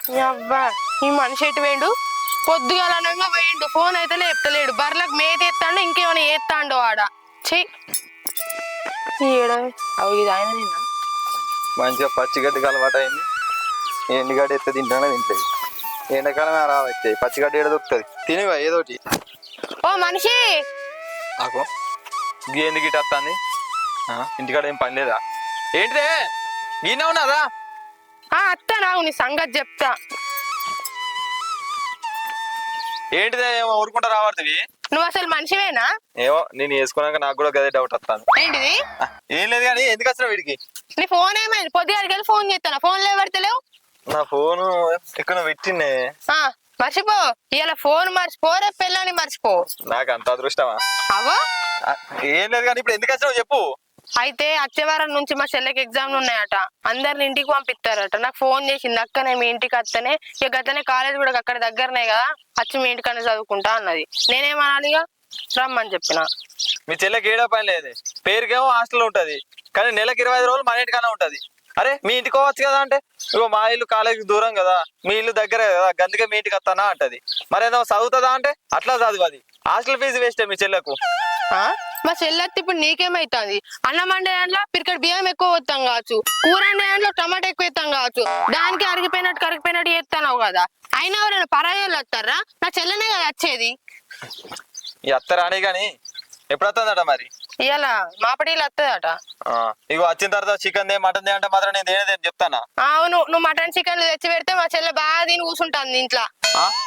అవ్వా ఈ మనిషి ఎటు వేయండు పొద్దుగాలనంగా వేయండు ఫోన్ అయితే లేపుతలేడు బర్లకు మేత ఎత్తాడు ఇంకేమైనా ఎత్తాండో ఆడ ఇది ఆయన మంచిగా పచ్చిగడ్డికి అలవాటు అయింది. ఎండుగడ్డ ఎత్తే తింటానే తింటలేదు. ఎండాకాలం రావచ్చాయి పచ్చిగడ్డ ఏడ దొరుకుతుంది తినేవా ఏదోటి. ఓ మనిషి ఆకో గీ ఎందుకు ఇటు వస్తుంది? ఇంటికాడ ఏం పని లేదా ఏంటిదే? గీనే ఉన్నదా? అత్త నాకు నీ సంగతి చెప్తా. ఏంటిదే ఏమో ఊరుకుంటా రావడుతుంది? నువ్వు అసలు మనిషివేనా? ఏమో నేను వేసుకున్నాక నాకు కూడా గదే డౌట్ వస్తాను. ఏంటిది? ఏం లేదు కానీ ఎందుకు వచ్చినా వీడికి? నీ ఫోన్ ఏమైంది? పొద్దుగాడికి ఫోన్ చేస్తాను ఫోన్ లేవడతలేవు. నా ఫోను ఎక్కడ పెట్టిండే. మర్చిపో ఇలా ఫోన్ మర్చిపో రేపు పెళ్ళని మర్చిపో. నాకు అంత అదృష్టమా? అవో ఏం లేదు కానీ ఇప్పుడు ఎందుకు వచ్చినావు చెప్పు. అయితే వచ్చే వారం నుంచి మా చెల్లెకి ఎగ్జామ్లు ఉన్నాయట, అందరిని ఇంటికి పంపిస్తారట. నాకు ఫోన్ చేసింది అక్కనే మీ ఇంటికి వస్తేనే ఇక గతనే కాలేజ్ కూడా అక్కడ దగ్గరనే కదా వచ్చి మీ ఇంటికన్నా చదువుకుంటా అన్నది. నేనేమనాలిగా రమ్మని చెప్పిన. మీ చెల్లెకి ఏడో పని లేదు, పేరుకేమో హాస్టల్ ఉంటది కానీ నెలకు 25 రోజులు మన ఇంటికన్నా ఉంటది. అరే మీ ఇంటికి పోవచ్చు కదా అంటే ఇగో మా ఇల్లు కాలేజీకి దూరం కదా మీ ఇల్లు దగ్గరే కదా గందుకే మీ ఇంటికి వస్తానా అంటది. మరేదో చదువుతుందా అంటే అట్లా చదువుది. హాస్టల్ ఫీజు వేస్టే మీ చెల్లెకు. మా చెల్లెత్తి ఇప్పుడు నీకేమైతుంది? అన్నం వండే దాంట్లో పిరికడ బియ్యం ఎక్కువ వస్తాం కావచ్చు, కూర వండే దాంట్లో టమాటా ఎక్కువ వేస్తాం కావచ్చు, దానికి కరిగిపోయినట్టు చేస్తావు కదా. అయినా ఎవరైనా పరాయోళ్ళు వస్తారా? నా చెల్లెనే కదా వచ్చేది. ఈ అత్తరాని గాని ఎప్పుడు వస్తుందట మరి? ఇలా మాపడిలు వస్తుందట. ఇగో వచ్చిన తర్వాత చికెన్ దే మటన్ దే అంటే మాత్రం నేను దేనేది చెప్తానా? అవును, నువ్వు మటన్ చికెన్ తెచ్చి పెడితే మా చెల్లె బాగా తిని కూర్చుంటాను ఇంట్లో.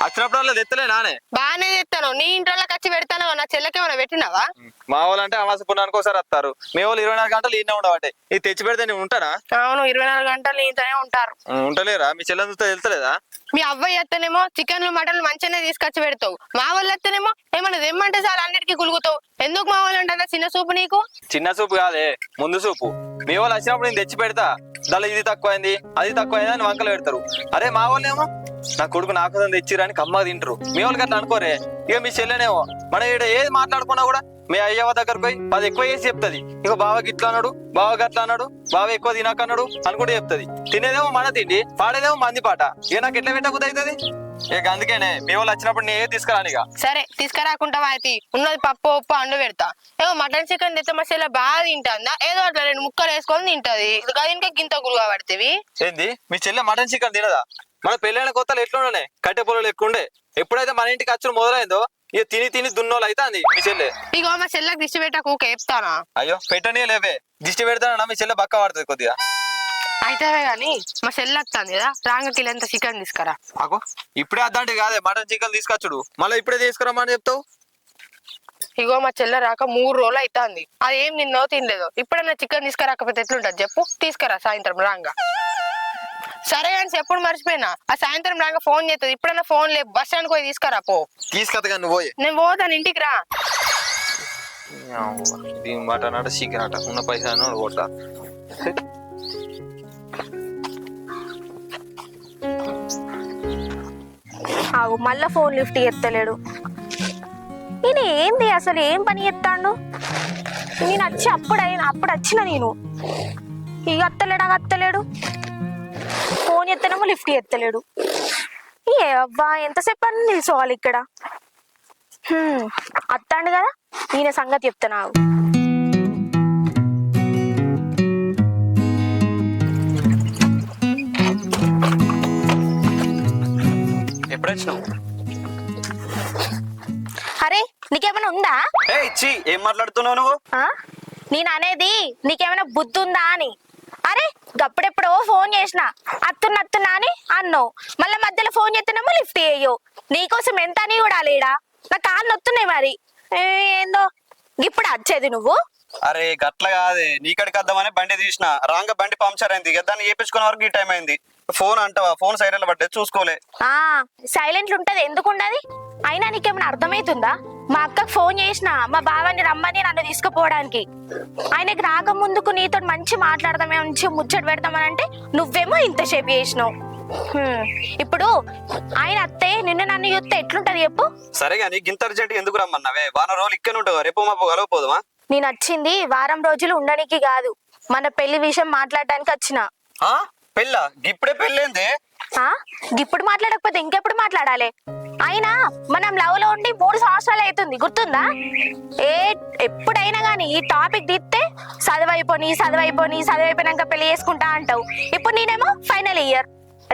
వచ్చినప్పుడు తెత్తలే నానే బాగానే తెస్తాను. నీ ఇంట్లోకి వచ్చి పెడతాను. నా చెల్లెకి ఏమైనా పెట్టినావా? మా వాళ్ళు అంటే అమాస పుణ్యానికి ఒకసారి వస్తారు, మీ వాళ్ళు 24 గంటలు ఈయనే ఉండబట్టే. ఇది తెచ్చి పెడితే నేను ఉంటానా? అవును, 24 గంటలు ఇంతనే ఉంటారు. ఉంటలేరా? మీ చెల్లె చూస్తే తెలుస్తలేదా? మీ అవ్వయ్య ఎత్తనేమో చికెన్లు మటన్లు మంచిగానే తీసుకొచ్చి పెడతావు, మా వాళ్ళు ఎత్తనేమో ఏమన్నా తెమ్మంటే చాలా అన్నిటికీ గులుగుతావు. ఎందుకు మా వాళ్ళు అంటే చిన్న సూపు నీకు? చిన్న సూపు కాదే ముందు సూపు. మీ వాళ్ళు వచ్చినప్పుడు నేను తెచ్చి పెడతా, దానిలో ఇది తక్కువైంది అది తక్కువైంది అని వంకలు పెడతారు. అరే మా వాళ్ళేమో నా కొడుకు నాకు తెచ్చిరని కమ్మగా తింటారు. మీ వాళ్ళకి అట్లా అనుకోరే. ఇక మీ చెల్లెనేమో మన ఇక్కడ ఏది మాట్లాడుకున్నా కూడా మీ అయ్యవ దగ్గరకు పోయి 10 ఎక్కువ చేసి చెప్తుంది. ఇక బావకి ఇట్లా అన్నాడు, బావకి అట్లా అన్నాడు, బావ ఎక్కువ తినకన్నాడు అని కూడా చెప్తుంది. తినేదేమో మన తిండి, పాడేదేమో మంది పాట. ఇక నాకు ఎట్లా పెట్టబుద్ధి అవుతుంది? ఇక అందుకేనే మీ వాళ్ళు వచ్చినప్పుడు నేను ఏది తీసుకురాను. ఇక సరే తీసుకురాకుండా అయితే ఉన్నది పప్పు ఉప్పు అండు పెడతా. ఏమో మటన్ చికెన్ తెస్తే మా చెల్లె బాగా తింటుందా? ఏదో అట్లా 2 ముక్కలు వేసుకొని తింటది. ఇంకా గింత గురుగా పడుతుంది. ఏంది మీ చెల్లె మటన్ చికెన్ తినదా? మన పెళ్ళైన కొత్తలు ఎట్లుండే కట్టె పొలాలు ఎక్కువ ఉండే. ఎప్పుడైతే మన ఇంటికి అచ్చుడు మొదలైందో ఇక తిని దున్నోళ్ళు అయితే అంది మీ చెల్లె. ఇగో మా చెల్లెకి దిష్టి పెట్టకు చెప్తానా? అయ్యో పెట్టనే లేవే, దిష్టి పెడతానా మీ చెల్లె బక్క పడుతుంది కొద్దిగా. అయితే గాని మా చెల్లె వస్తుంది కదా రాంగకి ఎంత చికెన్ తీసుకురా. ఆగో ఇప్పుడే అద్దంటే కాదే మటన్ చికెన్ తీసుకొచ్చుడు, మళ్ళీ ఇప్పుడే తీసుకురామని చెప్తావు. ఇగో మా చెల్లె రాక 3 రోజులు అవుతుంది. అదేం నిన్నో తినలేదు. ఇప్పుడైనా చికెన్ తీసుకురాకపోతే ఎట్లుంటది చెప్పు? తీసుకురా సాయంత్రం రాంగా. సరే అని చెప్పుడు మర్చిపోయినా. ఆ సాయంత్రం రాగా ఫోన్ చేస్తుంది. ఇప్పుడైనా ఫోన్ లేదు, బస్ స్టాండ్ పోయి తీసుకురా పో. తీసుకొస్తా నువ్వు పోయి. నేను పోతాను ఇంటికి రా. మటన్ అట చికెన్ అట ఉన్న పైసా కొట్టా. మళ్ళా ఫోన్ లిఫ్ట్ ఎత్తలేడు. నేను ఏంది అసలు ఏం పని ఎత్తాడు? నేను వచ్చి అప్పుడు వచ్చిన నేను ఇక అత్తలేడు. Phone ఎత్తనేమో lift ఎత్తలేడు. ఏ అబ్బా ఎంతసేపు అని నిల్చోవాలి ఇక్కడ? అత్తాండు కదా ఈయన సంగతి చెప్తాను. ఎప్పుడు వచ్చినావు? అరే నీకేమైనా ఉందా? ఏం మాట్లాడుతున్నావు నువ్వు? నేను అనేది నీకేమైనా బుద్ధి ఉందా అని. అరే గప్పుడెప్పుడో ఫోన్ చేసిన అత్తున్నా అని అన్నావు. మళ్ళీ మధ్యలో ఫోన్ చేస్తున్నామో లిఫ్ట్ చేయవు. నీకోసం ఎంత అని కూడా లేడా? నా కాళ్ళు నొత్తున్నాయి మరి. ఏందో ఇప్పుడు వచ్చేది నువ్వు? అరే గట్ల కాదే, నీకడికి వద్దామని బండి తీసిన రాంగ బండి పంక్చర్ అయింది. దాన్ని చేపించుకునే వరకు ఈ టైం అయింది. ఫోన్ అంటావా? ఫోన్ సైలెంట్ పడ్డది చూసుకోలే. సైలెంట్ ఉంటది ఎందుకు ఉండదు? అయినా నీకేమైనా అర్థమవుతుందా? మా అక్కకు ఫోన్ చేసిన మా బావని రమ్మని నన్ను తీసుకుపోవడానికి. ఆయనకి రాక ముందుకు నీతో మంచి మాట్లాడదామే మంచి ముచ్చట పెడతామని అంటే నువ్వేమో ఇంతసేపు చేసినావు. ఇప్పుడు ఆయన అత్తే నిన్న నన్ను చూస్తే ఎట్లుంటది చెప్పు? సరే గానీ గింత అర్జెంట్ ఎందుకు రమ్మన్నావే? వారం రోజులు ఇక్కడ ఉంటావా? రేపు మా కలవపోదామా? నేను వచ్చింది వారం రోజులు ఉండడానికి కాదు, మన పెళ్లి విషయం మాట్లాడడానికి వచ్చిన. పెళ్ళా? ఇప్పుడే పెళ్ళేందే? ఆ ఇప్పుడు మాట్లాడకపోతే ఇంకెప్పుడు మాట్లాడాలి? అయినా మనం లవ్ లో ఉండి 3 సంవత్సరాలు అవుతుంది, గుర్తుందా? ఎప్పుడైనా గానీ ఈ టాపిక్ తీస్తే చదువైపోయినాక పెళ్లి చేసుకుంటా అంటావు. ఇప్పుడు నేనేమో ఫైనల్ ఇయర్,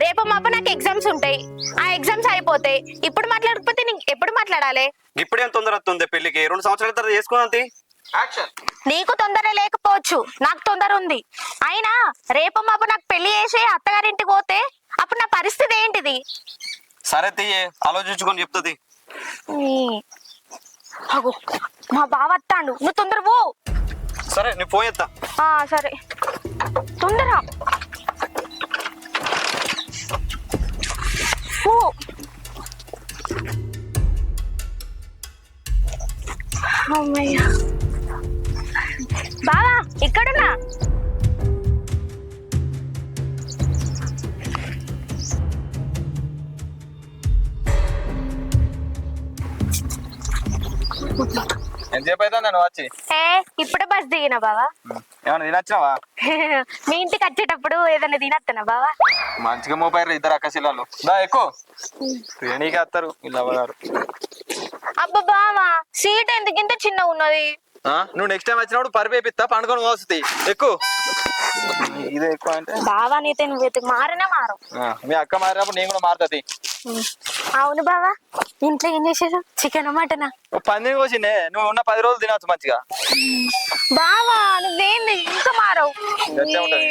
రేపు మాపు నాకు ఎగ్జామ్స్ ఉంటాయి. ఆ ఎగ్జామ్స్ అయిపోతాయి. ఇప్పుడు మాట్లాడకపోతే నీకు ఎప్పుడు మాట్లాడాలి? ఇప్పుడేం తొందర వస్తుంది పెళ్లికి? 2 సంవత్సరాల తర్వాత చేసుకున్నది. నీకు తొందర లేకపోవచ్చు, నాకు తొందర ఉంది. అయినా రేపు మాపు నాకు పెళ్లి చేసి అత్తగారింటికి పోతే అప్పుడు నా పరిస్థితి ఏంటిది? సరే తీయే, ఆలోచించుకొని చెప్తుంది. అగో మా బావ వస్తాడు, నువ్వు తొందర పో. సరే నీ ఫోన్ ఎత్తా. సరే తొందర పో. అమ్మయ్య బావా ఇక్కడున్నా. ఎంతసేపు అయితే నన్ను వచ్చి ఇప్పుడే బస్ దిగినా బావా. ఏమన్నా తినొచ్చినావా? మీ ఇంటికి వచ్చేటప్పుడు ఏదైనా తినొస్తానా బావా? మంచిగా మోపారు ఇద్దరు అక్కశిల్లాలు. దా ఎక్కువ శ్రేణికి వస్తారు వీళ్ళు అవ్వగారు. అబ్బా బావా సీట్ ఎందుకు ఇంత చిన్నగా ఉన్నది? నువ్వు నెక్స్ట్ టైం వచ్చినప్పుడు పరిపేపిస్తా, పండుకొని మోస్తుంది. ఎక్కువ ఇదే ఎక్కువ అంటే బావా నీతో నువ్వు మారినా మారు. మీ అక్క మారినప్పుడు నేను కూడా మారుతుంది. అవును బావా. ఇంట్లో ఏం చేసారు? చికెన్ మటనా? పంది కోసిండే, నువ్వు ఉన్న 10 రోజులు తినవచ్చు మంచిగా. బావా నువ్వేంది ఇంకా మారవు? గట్టిగా ఉంటది.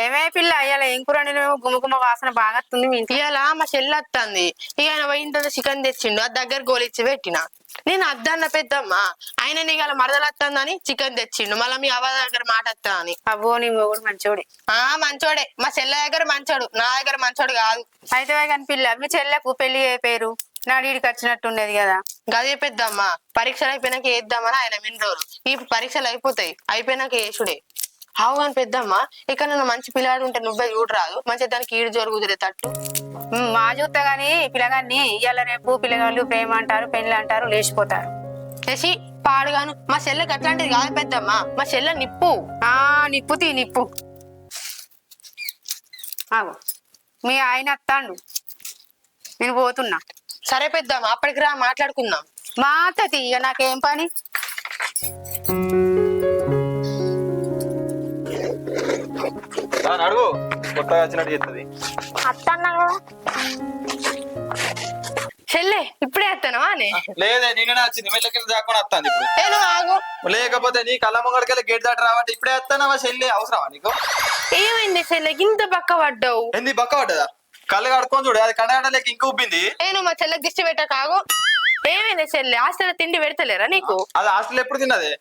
ఏమే పిల్ల ఇవాళ ఏం కూర వండినావు? గుమ్మగుమ్మ వాసన బాగా వస్తుంది. మీ ఇంట్లో ఇవాళ మా చెల్లి వస్తుంది. ఇక ఆయన పోయిన చికెన్ తెచ్చిండు, అది దగ్గర గోలిచ్చి పెట్టిన. నేను అద్దన్న పెద్దమ్మ, ఆయన నీకు అలా మరదలు వస్తుందని చికెన్ తెచ్చిండు. మళ్ళీ మీ అవ్వ దగ్గర మాట వస్తా అని. అబ్బో నీ మొగుడు మంచోడే. మంచోడే. మా చెల్లె దగ్గర మంచోడు, నా దగ్గర మంచోడు కాదు. అయితే కానీ పిల్ల మీ చెల్లెకు పెళ్లి అయిపోయారు, నాడీడికి వచ్చినట్టుండేది కదా. గదే పెద్దమ్మ, పరీక్షలు అయిపోయినాక వేద్దామని ఆయన విని రోజు. ఇప్పుడు పరీక్షలు అయిపోతాయి, అయిపోయినాక వేసుడే. అవు అని పెద్దమ్మ, ఇక్కడ నన్ను మంచి పిల్లాడు ఉంటే నువ్వే చూడరాదు, మంచిగా దానికి ఈడు జరుగుతురే తట్టు. మా చూస్తా గాని పిల్లగాన్ని ఇవాళ రేపు పిల్లగాళ్ళు ప్రేమ అంటారు, పెళ్లి అంటారు, లేచిపోతారు. చేసి పాడుగాను. మా చెల్లెకి అట్లాంటిది కాదు పెద్దమ్మ, మా చెల్లె నిప్పు. నిప్పు ఆగు, మీ ఆయన వస్తాండు, నేను పోతున్నా. సరే పెద్దమ్మ, అప్పటికి రా మాట్లాడుకుందాం. మా అత్త తీయ, నాకేం పని? అడుగు, కొత్తగా వచ్చినట్టు చెప్తుంది. అత్తన్నా కదా. చెల్లె ఇప్పుడే వస్తానవా అని? లేదే నిన్ననే వచ్చింది, మెల్లకి దాక్కొని వస్తాను ఇప్పుడు. నేను ఆగు. లేకపోతే నీ కళ్ళ ముంగడికెళ్ళి గేట్ దాటి రావట్టే ఇప్పుడే వస్తానవా? చెల్లి అవసరమా నీకు? ఏమైంది చెల్లెకి ఇంత పక్క పడ్డావు? ఏంది బక్క పడ్డదా? కళ్ళు కడుక్కొని చూడు, అది కడగడలేక ఇంక ఉబ్బింది. నేను మా చెల్లెకి దిష్టి పెట్టక ఆగు. ఏమైంది చెల్లె? హాస్టల్ తిండి పెడతలేరా నీకు? అది హాస్టల్ ఎప్పుడు తిన్నది?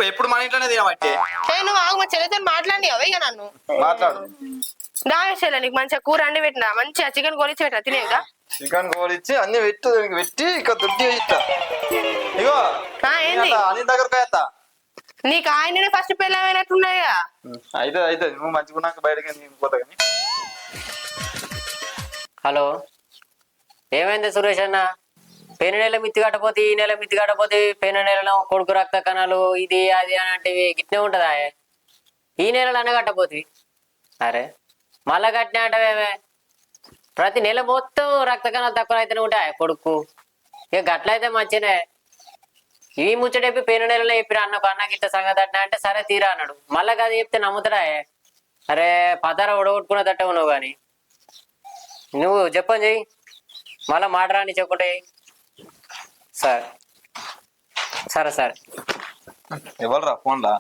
ఎప్పుడు మన ఇంట్లోనే తినబట్టి. నేను ఆగు, మా చెల్లెతో మాట్లాడి ఇక నన్ను మాట్లాడు. దాని చెల్లె నీకు మంచిగా కూర అండి పెట్టినా, మంచిగా చికెన్ కొనిచ్చి పెట్టా తినేగా. చికెన్ కోడిచ్చి అన్ని పెట్టి ఇక దుడ్డి ఇస్తా. ఇగో ఏంది అని దగ్గరకు వేస్తా. నీకు ఆయననే ఫస్ట్ పెళ్ళమైనట్టున్నాయా? అయితే నువ్వు మంచిగున్నాక బయటకి పోతా. కానీ హలో, ఏమైంది సురేష్ అన్న? పెను నెల మిత్తి కట్టపోతే ఈ నెల మిత్తి కట్టపోతే పెను నెలలో కొడుకు రక్త కణాలు ఇది అది అని అంటే గిట్నే ఉంటదా? ఈ నెలలో అన్న కట్టపోతే అరే మళ్ళా కట్టినా అంటవేమే? ప్రతి నెల మొత్తం రక్త కణాలు తక్కువ అయితేనే ఉంటాయి కొడుకు. ఇక గట్లయితే మంచినే. ఈ ముచ్చటేపి పెను నెలలో చెప్పిన అన్న గిట్ట సంగతి అట్టినా అంటే సరే తీరా అన్నాడు. మళ్ళా కదా చెప్తే నమ్ముతారా? అరే పతార ఉడగొట్టుకున్న తట్టవు నువ్వు. కానీ నువ్వు చెప్పని చెయ్యి, మళ్ళా మాట రాని చెప్పుకుంటే. సరే సరే సరే. ఎవరురా ఫోన్లా?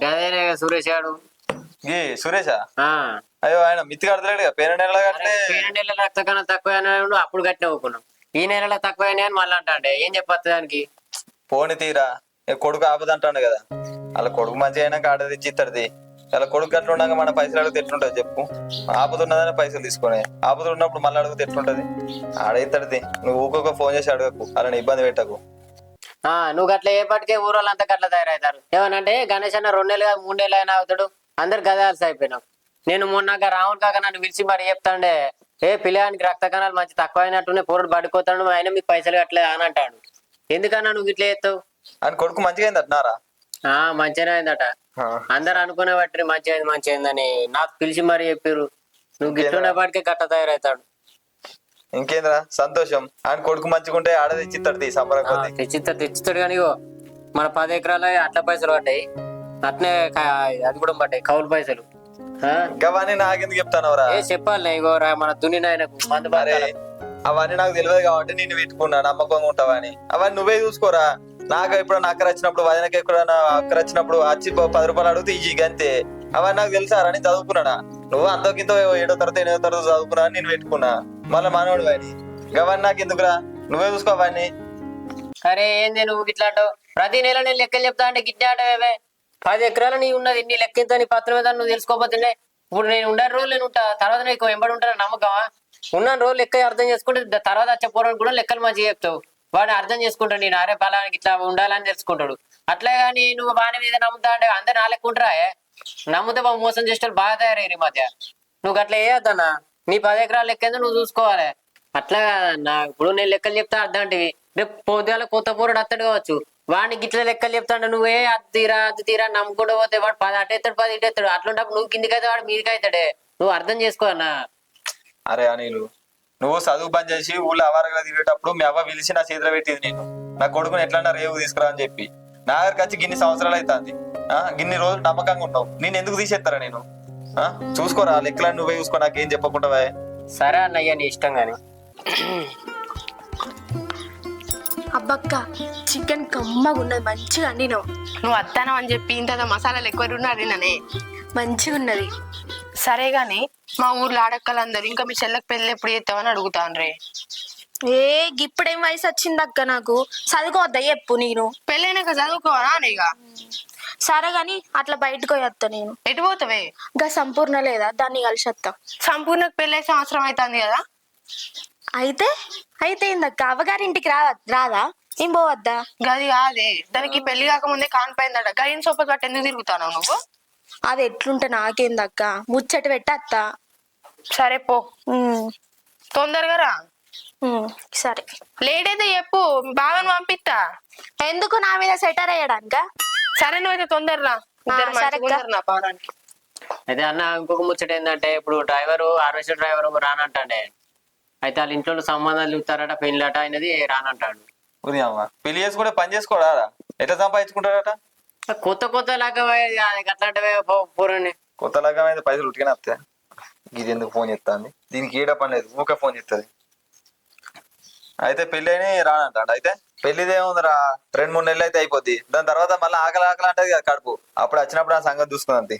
గదేనే సురేష్ గాడు. ఈ సురేషా? అయ్యో ఆయన మిత్తి కడతలేడు, పేరు నెల కట్టే. పేరు నెలలో రక్త కణం తక్కువ అప్పుడు కట్టిన ఊకున్నాం. ఈ నెలలో తక్కువ అని మళ్ళీ అంటే ఏం చెప్పొచ్చు దానికి? పోని తీరా, కొడుకు ఆపదంటాడు కదా. అలా కొడుకు మంచిగా అయినాక ఆడ తెచ్చి ఇస్తాడు. అలా కొడుకు అట్లా ఉండగా మన పైసలు అడిగితే ఎట్లుంటది చెప్పు? ఆపదున్నదని పైసలు తీసుకొని ఆపదు ఉన్నప్పుడు మళ్ళీ అడిగితే ఎట్లుంటది? ఆడైతాడుది. నువ్వు ఊకొక ఫోన్ చేసి అడగకు, అలా ఇబ్బంది పెట్టకు. నువ్వు గట్ల ఏ పట్టుకే ఊరోళ్ళంతా గట్ల తయారవుతారు. ఏమనంటే గణేష్ అన్న 2 నెలలు 3 నెలలు అయినా అవుతాడు, అందరు గదాల్సి అయిపోయినావు. నేను మొన్నాక రాహుల్ కాక నన్ను పిలిచి మరి చెప్తాండే, పిల్లగానికి రక్త కణాలు మంచి తక్కువ అయినట్టునే పోరుడు పడుకోతాడు, ఆయన మీకు పైసలు కట్టలేదు అని అంటాడు. ఎందుకన్నా నువ్వు ఇట్లా చేస్తావు? అని కొడుకు మంచిగా అయింది అంటున్నారా? మంచిగానే అయిందట. అందరు అనుకునే బట్టి మంచి అయిందని నాకు పిలిచి మరి చెప్పారు. నువ్వు గిట్లున్నప్పటికే గట్ట తయారవుతాడు. ఇంకేంద్రా సంతోషం. ఆయన కొడుకు మంచిగుంటే ఆడ తెచ్చిస్తాడు సంబరం కొద్ది. తెచ్చిస్తాడు కానీ ఇగో మన 10 ఎకరాల అట్ల పైసలు పడ్డాయి, అట్నే అది కూడా పడ్డాయి కౌలు పైసలు. అవన్నీ నాకెందుకు చెప్తానవరా? చెప్పాలి ఇగో మన దున్ని నాయనకు మందు బాగా. అవన్నీ నాకు తెలియదు కాబట్టి నేను పెట్టుకున్నా నమ్మకంగా ఉంటావని. అవన్నీ నువ్వే చూసుకోరా. నాకు ఎప్పుడన్నా అక్కర వచ్చినప్పుడు వదినకి ఎక్కడన్నా అక్కర వచ్చినప్పుడు వచ్చి 10 రూపాయలు అడిగితే ఈజీగా అంతే. అవన్నీ నాకు తెలుసారా? నేను చదువుకున్నానా? నువ్వు అంతకింత 7వ తరగతి 8వ తరగతి చదువుకున్నా నేను పెట్టుకున్నా. మళ్ళీ మనోడు అని గవన్నీ నాకు ఎందుకురా? నువ్వే చూసుకో అవన్నీ. అరే ఏంది నువ్వు ఇట్లా ప్రతి నెల నేను లెక్కలు చెప్తా అంటే గిట్టే ఆటవే. 10 ఎకరాలు నీ ఉన్నది, నీ లెక్కింత నీ పత్రం మీద నువ్వు తెలుసుకోపోతుండే. ఇప్పుడు నేను ఉండే రోజులు నేను ఉంటా, తర్వాత నీకు వెంబడి ఉంటాను నమ్మకమా? ఉన్న రోజులు లెక్క అర్థం చేసుకుంటే తర్వాత వచ్చే పోరాడు కూడా లెక్కలు మంచిగా చెప్తావు. వాడు అర్థం చేసుకుంటాడు, నేను అరే పలానికి ఇట్లా ఉండాలని తెలుసుకుంటాడు. అట్లే కానీ నువ్వు వాని మీద నమ్ముతా అంటే అందరు నా లెక్క ఉంటారా? నమ్ముతే బాబు మోసం చేసేవాళ్ళు బాగా తయారయ్యారు ఈ మధ్య. నువ్వు అట్లా వేయద్దన్నా. నీ 10 ఎకరాలు లెక్కేందో నువ్వు చూసుకోవాలి. అట్లా కాదన్నా. ఇప్పుడు నేను లెక్కలు చెప్తా అర్థం అంటివి, రేపు పొద్దుగాల కొత్త పోరాడు అత్తడు కావచ్చు. వాడికి ఇట్లా లెక్కలు చెప్తాడు, నువ్వే అది తీరా నమ్ముకుంటూ పోతే వాడు 10 అటు ఎత్తాడు 10 ఇటు ఎత్తాడు. అట్లుంటప్పుడు నువ్వు కిందికి అయితే వాడు మీదికి అవుతాడే. నువ్వు అర్థం చేసుకో అన్నా. అరే అనిలు, నువ్వు చదువు పని చేసి ఊళ్ళో అవారగా తిరిగేటప్పుడు మీ అవ్వ పిలిచి నా చేతిలో పెట్టింది నేను. నా కొడుకుని ఎట్లన్నా రేవు తీసుకురా అని చెప్పి. నా దగ్గరికి వచ్చి గిన్ని సంవత్సరాలు అవుతుంది. గిన్ని రోజులు నమ్మకంగా ఉంటావు. నేను ఎందుకు తీసేస్తారా? నేను చూసుకోరా లెక్కలని నువ్వే చూసుకో, నాకేం చెప్పకుండా. సరే అన్నయ్య నీ ఇష్టం గాని. అబ్బక్క చికెన్ కమ్మగా ఉన్నది, మంచిగా అండినావు. నువ్వు వస్తాను అని చెప్పి ఇంత మసాలాలు ఎక్కువ ఉన్నది ననే మంచిగా ఉన్నది. సరే గాని మా ఊర్లో ఆడక్కలందరూ ఇంకా మీ చెల్లెకి పెళ్ళి ఎప్పుడు చేస్తామని అడుగుతాను రే. ఇప్పుడేం వయసు వచ్చింది అక్క, నాకు చదువుకోవద్దా చెప్పు. నేను పెళ్ళైనాక చదువుకోవాలా ఇక? సరే గాని అట్లా బయటకు పోయేస్తా నేను. ఎటు పోతావే? ఇంకా సంపూర్ణ లేదా, దాన్ని కలిసి వస్తా. సంపూర్ణకు పెళ్ళై సంవత్సరం అవుతుంది కదా. అయితే ఇందక్క అవ్వగారింటికి రాదా? ఏం పోవద్దా? గది కాదే, దానికి పెళ్లి కాకముందే కానిపోయిందట. గడిని సోపతి పట్టి ఎందుకు తిరుగుతావు నువ్వు? అది ఎట్లుంటే నాకేందక్క, ముచ్చట పెట్టత్తా. సరే పో, తొందరగా రా. సరే లేట్ అయితే చెప్పు, బావని పంపిస్తా. ఎందుకు నా మీద సెటర్ అయ్యడానిక? సరే నువ్వైతే తొందరరా. నా పానానికి అయితే అన్న ఇంకొక ముచ్చట ఏంటంటే, ఇప్పుడు హార్వెస్టర్ డ్రైవర్ రానంటాడే. అయితే వాళ్ళ ఇంట్లో సంబంధాలు చూస్తారట, పెళ్ళట అయినది రానంటాడు. పెళ్లి చేసుకుంటే పని చేసుకోడా? ఎట్లా సంపాదించుకుంటాడట? కొత్త లాగా అట్లాంటివే పూరని. కొత్త లాగా అయితే పైసలు ఉట్టిగానే వస్తాయి. ఇది ఎందుకు ఫోన్ చేస్తాంది? దీనికి ఏడ పని లేదు, ఊకే ఫోన్ చేస్తుంది. అయితే పెళ్లి అయినా రానంటాడు. అయితే పెళ్లిదేముందిరా, 2-3 నెలలు అయితే అయిపోద్ది. దాని తర్వాత మళ్ళీ ఆకలి అంటది కదా కడుపు. అప్పుడు వచ్చినప్పుడు ఆ సంగతి చూసుకుంది.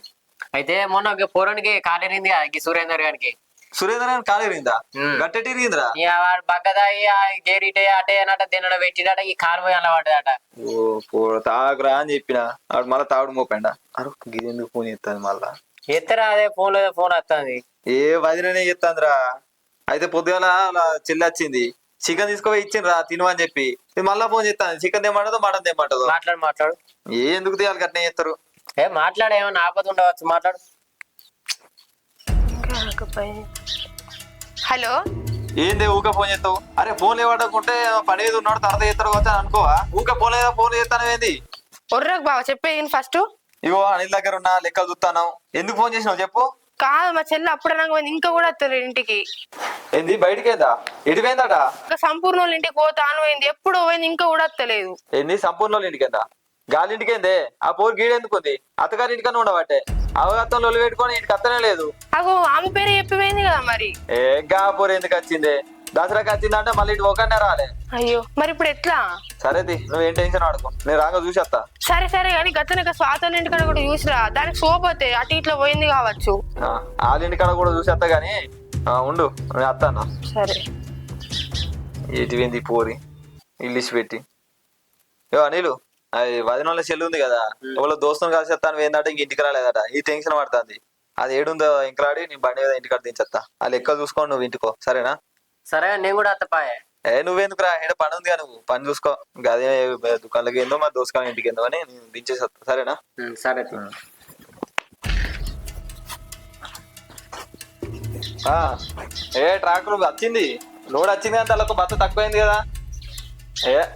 అయితే మొన్న పూరానికి కాలేరింది సురేందర్ గారికి. సురేంద్ర గారిని కాలేరిందా? గట్టెటిరిందిరా. వాడు బగ్గదాయి గేరిటే అటే అనట తినడం పెట్టినట, ఈ కాలు పోయి అలా పడ్డదట. ఓ తాగురా అని చెప్పిన ఆడు మళ్ళీ తాగుడు మోపండా. అరే గిది ఎందుకు ఫోన్ చేస్తుంది మళ్ళా? ఎత్తరా అదే ఫోన్ వస్తుంది. ఏ వదిలేనే చెప్తాందిరా. అయితే పొద్దుగాల అలా చెల్లి వచ్చింది, చికెన్ తీసుకుపోయి ఇచ్చిండ్రా తిను అని చెప్పి. మళ్ళా ఫోన్ చేస్తాను, చికెన్ తెమ్మంటదో మటన్ తెమ్మంటదో. మాట్లాడు. ఎందుకు తీయాలి గట్నే చేస్తారు? మాట్లాడు, ఏమన్నా ఆపద ఉండవచ్చు, మాట్లాడు. హలో, ఏంది ఊక ఫోన్ చేస్తావు? అరే ఫోన్ లేవడుకుంటే పని మీద ఉన్నాడు, తర్వాత చేస్తారు కావచ్చు అని అనుకోవా? ఊక ఫోన్ చేస్తాను ఏంది? ఒర్రకు బావ చెప్పేది ఫస్ట్. ఇగో అనిల్ దగ్గర ఉన్నా, లెక్కలు చూస్తాను. ఎందుకు ఫోన్ చేసినావు చెప్పు? కాదు, మా చెల్లి అప్పుడు నాకు ఇంకా కూడా వస్తారు ఇంటికి. ఏంది బయటికి ఏందా? ఎడిపోయిందట? సంపూర్ణ వాళ్ళ ఇంటికి పోతాను అయింది, ఎప్పుడు పోయింది ఇంకా కూడా వస్తలేదు. ఏంది సంపూర్ణ వాళ్ళ ఇంటికి ఏందా? గాలి ఇంటికి ఏందే? ఆ పోరు గీడెందుకుంది? అత్తగారి ఇంటికన్నా ఉండబట్టే అవగతంలో పెట్టుకొని ఇంటికి అత్తనే లేదు. అగో ఆమె పేరు చెప్పిపోయింది కదా మరి. గా పోరు ఎందుకు వచ్చింది? దసరాకి వచ్చిందంటే మళ్ళీ ఇటు ఒకనే రాలే. అయ్యో మరి ఇప్పుడు ఎట్లా? సరేది, నువ్వేం టెన్షన్ ఆడుకో, నేను రాగా చూసేస్తా. సరే కానీ గతనక స్వాతంత్ర ఇంటికాడ కూడా చూసిరా, దానికి సోపోతే అటు ఇట్లా పోయింది కావచ్చు. వాళ్ళ ఇంటికాడ కూడా చూసేస్తా గానీ ఉండు, నేను వస్తాను. సరే. ఎటువేంది పోరి ఇల్లు పెట్టి. ఏ అనిలు, అది 10 నెలల చెల్లి ఉంది కదా, వాళ్ళ దోస్తుని కలిసి వస్తాను ఏంటంటే ఇంక ఇంటికి రాలేదట. ఈ టెన్షన్ పడుతుంది. అది ఏడుందో ఇంకలాడి నీ బండి మీద ఇంటికాడ దించేస్తా. ఆ లెక్క చూసుకోండి, నువ్వు ఇంటికో సరేనా? సరే నేను కూడా అత్తపాయే. నువ్వెందుకు రా, ఏదో పని ఉంది కదా, నువ్వు పని చూసుకో. అదే దుకాణంలోకి ఏందో మా దోసుకాని ఇంటికి ఏందో అని నేను దించేస్తా సరేనా? సరే. ట్రాక్టర్ వచ్చింది, లోడ్ వచ్చింది కానీ దానికి బత్త తక్కువైంది కదా.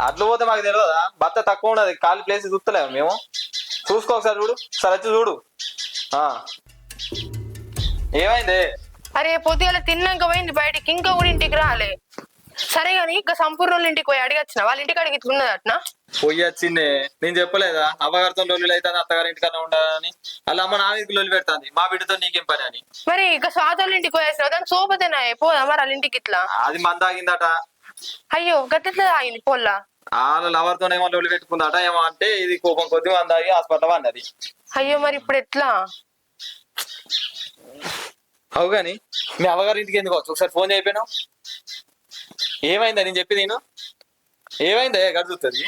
అట్లా పోతే మాకు తెలియదా? బత్త తక్కువ ఉండదు, ఖాళీ ప్లేస్ చూస్తలేము మేము. చూసుకో ఒకసారి చూడు, సరే వచ్చి చూడు. ఆ ఏమైంది? అరే పొద్దుగాల తిన్నాక పోయింది బయటికి, ఇంకా కూడా ఇంటికి రాలే. సరే గాని ఇంకా సంపూర్ణ వాళ్ళ ఇంటికి పోయి అడిగచ్చిన, వాళ్ళ ఇంటికి అడిగి ఇట్లున్నది అట్నా? పోయి వచ్చిందే, నేను చెప్పలేదా అవ్వగారితో లొల్లి అవుతుంది, అత్తగారి ఇంటికన్నా ఉండాలని. అలా అమ్మ నా మీదకి లొల్లి పెడతాంది, మా బిడ్డతో నీకేం పని అని. మరి ఇక స్వాత వాళ్ళ ఇంటికి పోయేసిన దాని సోపతేనా పోదా మరి వాళ్ళ ఇంటికి ఇట్లా? అది మందాగిందట. అయ్యో గట్ల ఆగింది పొల్లా. వాళ్ళ లవర్తోనేమో లొల్లి పెట్టుకుందట. ఏమో అంటే ఇది కోపం కొద్ది మందాగి హాస్పిటల్ అన్నది. అయ్యో మరి ఇప్పుడు ఎట్లా? అవు గాని మీ అవ్వగారి ఇంటికి ఎందుకు వచ్చు? ఒకసారి ఫోన్ అయిపోయినావు. ఏమైందా నేను చెప్పి నేను? ఏమైందా గడుగుతుంది?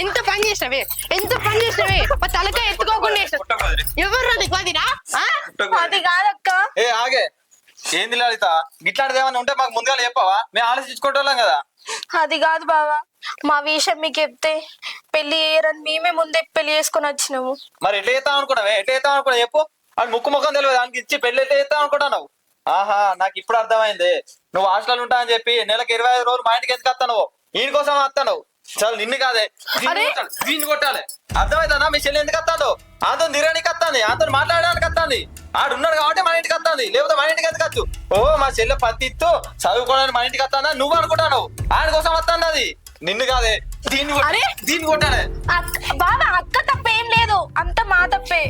ఎంత పని చేసినవే, మా తలకాయ ఎత్తుకోకుండా చేసినావు. ఎవరు అది పదినా? అది కాదక్క. ఏ ఆగే, ఏంది లలిత గిట్లాంటిది ఏమన్నా ఉంటే మాకు ముందుగా చెప్పావా? మేము ఆలోచించుకుంటాం కదా. అది కాదు బావా, మా విషయం మీకు చెప్తే పెళ్లి చేయరని మేమే ముందే పెళ్లి చేసుకొని వచ్చినాము. మరి ఎట్లా చేస్తాం అనుకున్నావే? ఎట్లా చేస్తాం అనుకున్నా చెప్పు. అది ముక్కు ముఖం తెలియదు, దానికి ఇచ్చి పెళ్లి ఎట్లా చేస్తాం అనుకుంటున్నావు? ఆహా, నాకు ఇప్పుడు అర్థమైంది. నువ్వు హాస్టల్ ఉంటా అని చెప్పి నెలకు 25 రోజులు మా ఇంటికి ఎందుకు వస్తావు? ఈయన కోసం వస్తావు. చాలు నిన్ను కాదే, దీన్ని కొట్టాలి. అర్థమైందా? మీ చెల్లి ఎందుకు వస్తాడు? ఆతో తిరగడానికి వస్తుంది, ఆతో మాట్లాడడానికి వస్తుంది. ఆడున్నాడు కాబట్టి మన ఇంటికి వస్తుంది, లేకపోతే మన ఇంటికి ఎందుకు వచ్చు? ఓ మా చెల్లె పత్తిత్తు చదువుకోవడానికి మన ఇంటికి వస్తుందా నువ్వు అనుకుంటాను. ఆయన కోసం వస్తుంది అది, నిన్ను కాదే. దీన్ని కొట్టాలి. బాబా అక్క తప్పేం లేదు, అంత మా తప్పే.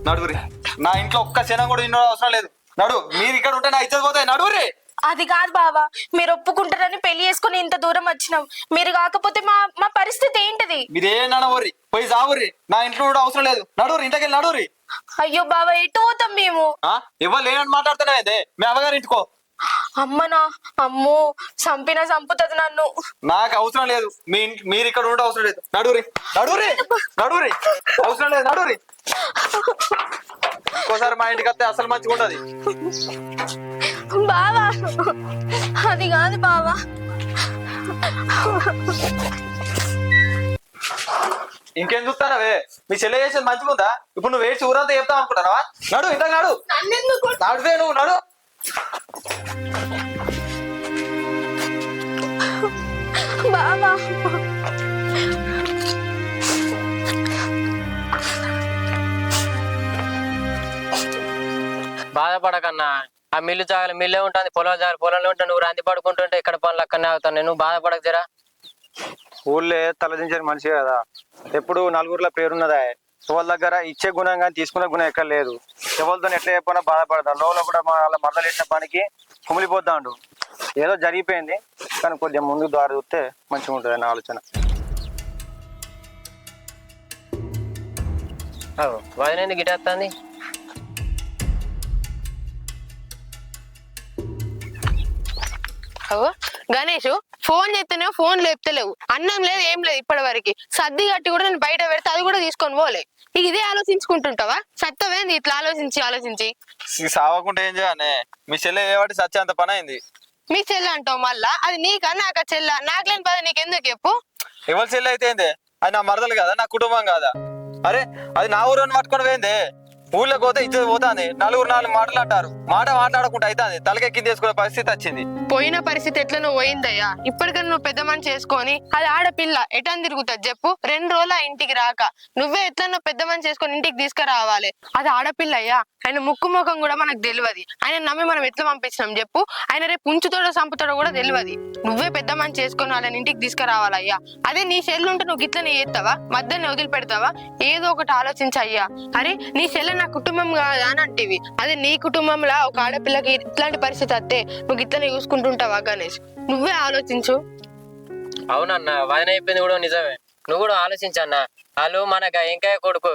నడుగురి, నా ఇంట్లో ఒక్క క్షణం కూడా ఇన్నో అవసరం లేదు. నడు, మీరు ఇక్కడ ఉంటే నా ఇచ్చేది పోతాయి. నడుగురి. అది కాదు బాబా, మీరు ఒప్పుకుంటారని పెళ్లి చేసుకుని ఇంత దూరం వచ్చినాం. మీరు కాకపోతే మా పరిస్థితి ఏంటిది? మీరేనా ఊరి పోయి సావురి, నా ఇంట్లో కూడా అవసరం లేదు. నడుగురి, ఇంటికి వెళ్ళి నడుగురి. అయ్యో బాబా, ఎటు పోతాం మేము? ఇవ్వాలి లేనని మాట్లాడుతున్నాయి. మీ అవ్వగారి ఇంటికో. అమ్మనా, అమ్మో చంపుతుంది నన్ను. నాకు అవసరం లేదు, మీరు ఇక్కడ ఉంటే అవసరం లేదు. నడుగురి, అవసరం లేదు. నడుగురి. ఇంకోసారి మా ఇంటికి వస్తే అసలు మంచిగా ఉండదు. బావా అది కాదు బావా. ఇంకేం చూస్తానవే? మీ చెల్లె చేసేది మంచిగా ఉందా? ఇప్పుడు నువ్వు వేసి ఊరంతా చెప్తావు అనుకుంటావా? నడు, ఇంత నడువే. నువ్వు నడు. బావా బాధపడకన్నా, ఆ మిల్లు జాగాలి మిల్లే ఉంటుంది, పొలం జాగాలి పొలంలో ఉంటుంది. నువ్వు రంది పడుకుంటుంటే ఇక్కడ పనులు అక్కడనే అవుతాను. నువ్వు బాధపడక జరా. ఊళ్ళే తలదించని మనిషి కదా, ఎప్పుడు నలుగురిలో పేరున్నదా. ఎవరి దగ్గర ఇచ్చే గుణం కానీ తీసుకునే గుణం ఎక్కడ లేదు. ఎవరితో ఎట్లా చెప్పినా బాధపడతాను. లోపల కూడా వాళ్ళ మరదలు వేసిన పనికి కుమిలిపోతాడు. ఏదో జరిగిపోయింది కానీ కొద్దిగా ముందు దారి చూస్తే మంచిగా ఉంటుంది నా ఆలోచన. వదిలేంది గిటేస్తుంది. గణేష్ ఫోన్ చేస్తేనే ఫోన్ లేపుతలేవు, అన్నం లేదు ఏం లేదు. ఇప్పటి వరకు సర్ది కట్టి కూడా నేను బయట పెడితే అది కూడా తీసుకొని పోలే. ఇక ఇదే ఆలోచించుకుంటుంటావా? సత్తవేంది ఇట్లా ఆలోచించి సావకుంటే ఏం చేయాలి? మీ చెల్లె ఏవాటి సత్య అంత పని అయింది. మీ చెల్లె అంటావు మళ్ళా? అది నీకా నాకా చెల్ల? నాకు లేని పద నీకెందుకు చెప్పు? ఎవరి చెల్లె అయితే ఏంది? అది నా మరదలు కదా, నా కుటుంబం కాదా? అరే అది నా ఊరు పట్టుకొని పోయింది. ఊళ్ళోకి పోతే ఇచ్చేది పోతాంది. నలుగురు మాటలు అంటారు, మాట్లాడకుండా అయితే తలకెక్కి తీసుకునే పరిస్థితి వచ్చింది. పోయిన పరిస్థితి ఎట్లా పోయిందయ్యా? ఇప్పటికన్నా నువ్వు పెద్ద మనిషి చేసుకొని, అది ఆడపిల్ల ఎటని తిరుగుతుంది చెప్పు? 2 రోజుల ఇంటికి రాక నువ్వే ఎట్లన్నా పెద్ద మనిషి చేసుకొని ఇంటికి తీసుకురావాలి. అది ఆడపిల్ల అయ్యా. ఆయన ముక్కు ముఖం కూడా మనకు తెలియదు. ఆయన నమ్మి మనం ఎట్లా పంపించినాం చెప్పు? ఆయన రేపు ఉంచుతాడో చంపుతాడో కూడా తెలియదు. నువ్వే పెద్ద మనిషి చేసుకొని వాళ్ళని ఇంటికి తీసుకురావాలయ్యా. అదే నీ చెల్లు ఉంటే నువ్వు గిట్లనే చేస్తావా? మధ్యని వదిలిపెడతావా? ఏదో ఒకటి ఆలోచించయ్యా. అరే నీ చెల్లె నా కుటుంబం కాదా అని అంటేవి, అదే నీ కుటుంబంలో ఒక ఆడపిల్లకి ఇట్లాంటి పరిస్థితి వస్తే నువ్వు గిట్లనే చూసుకుంటుంటావా? గణేష్ నువ్వే ఆలోచించు. అవునన్నా, వదిన అయిపోయింది కూడా నిజమే. నువ్వు కూడా ఆలోచించన్నా. వాళ్ళు మనకు ఇంకా కొడుకు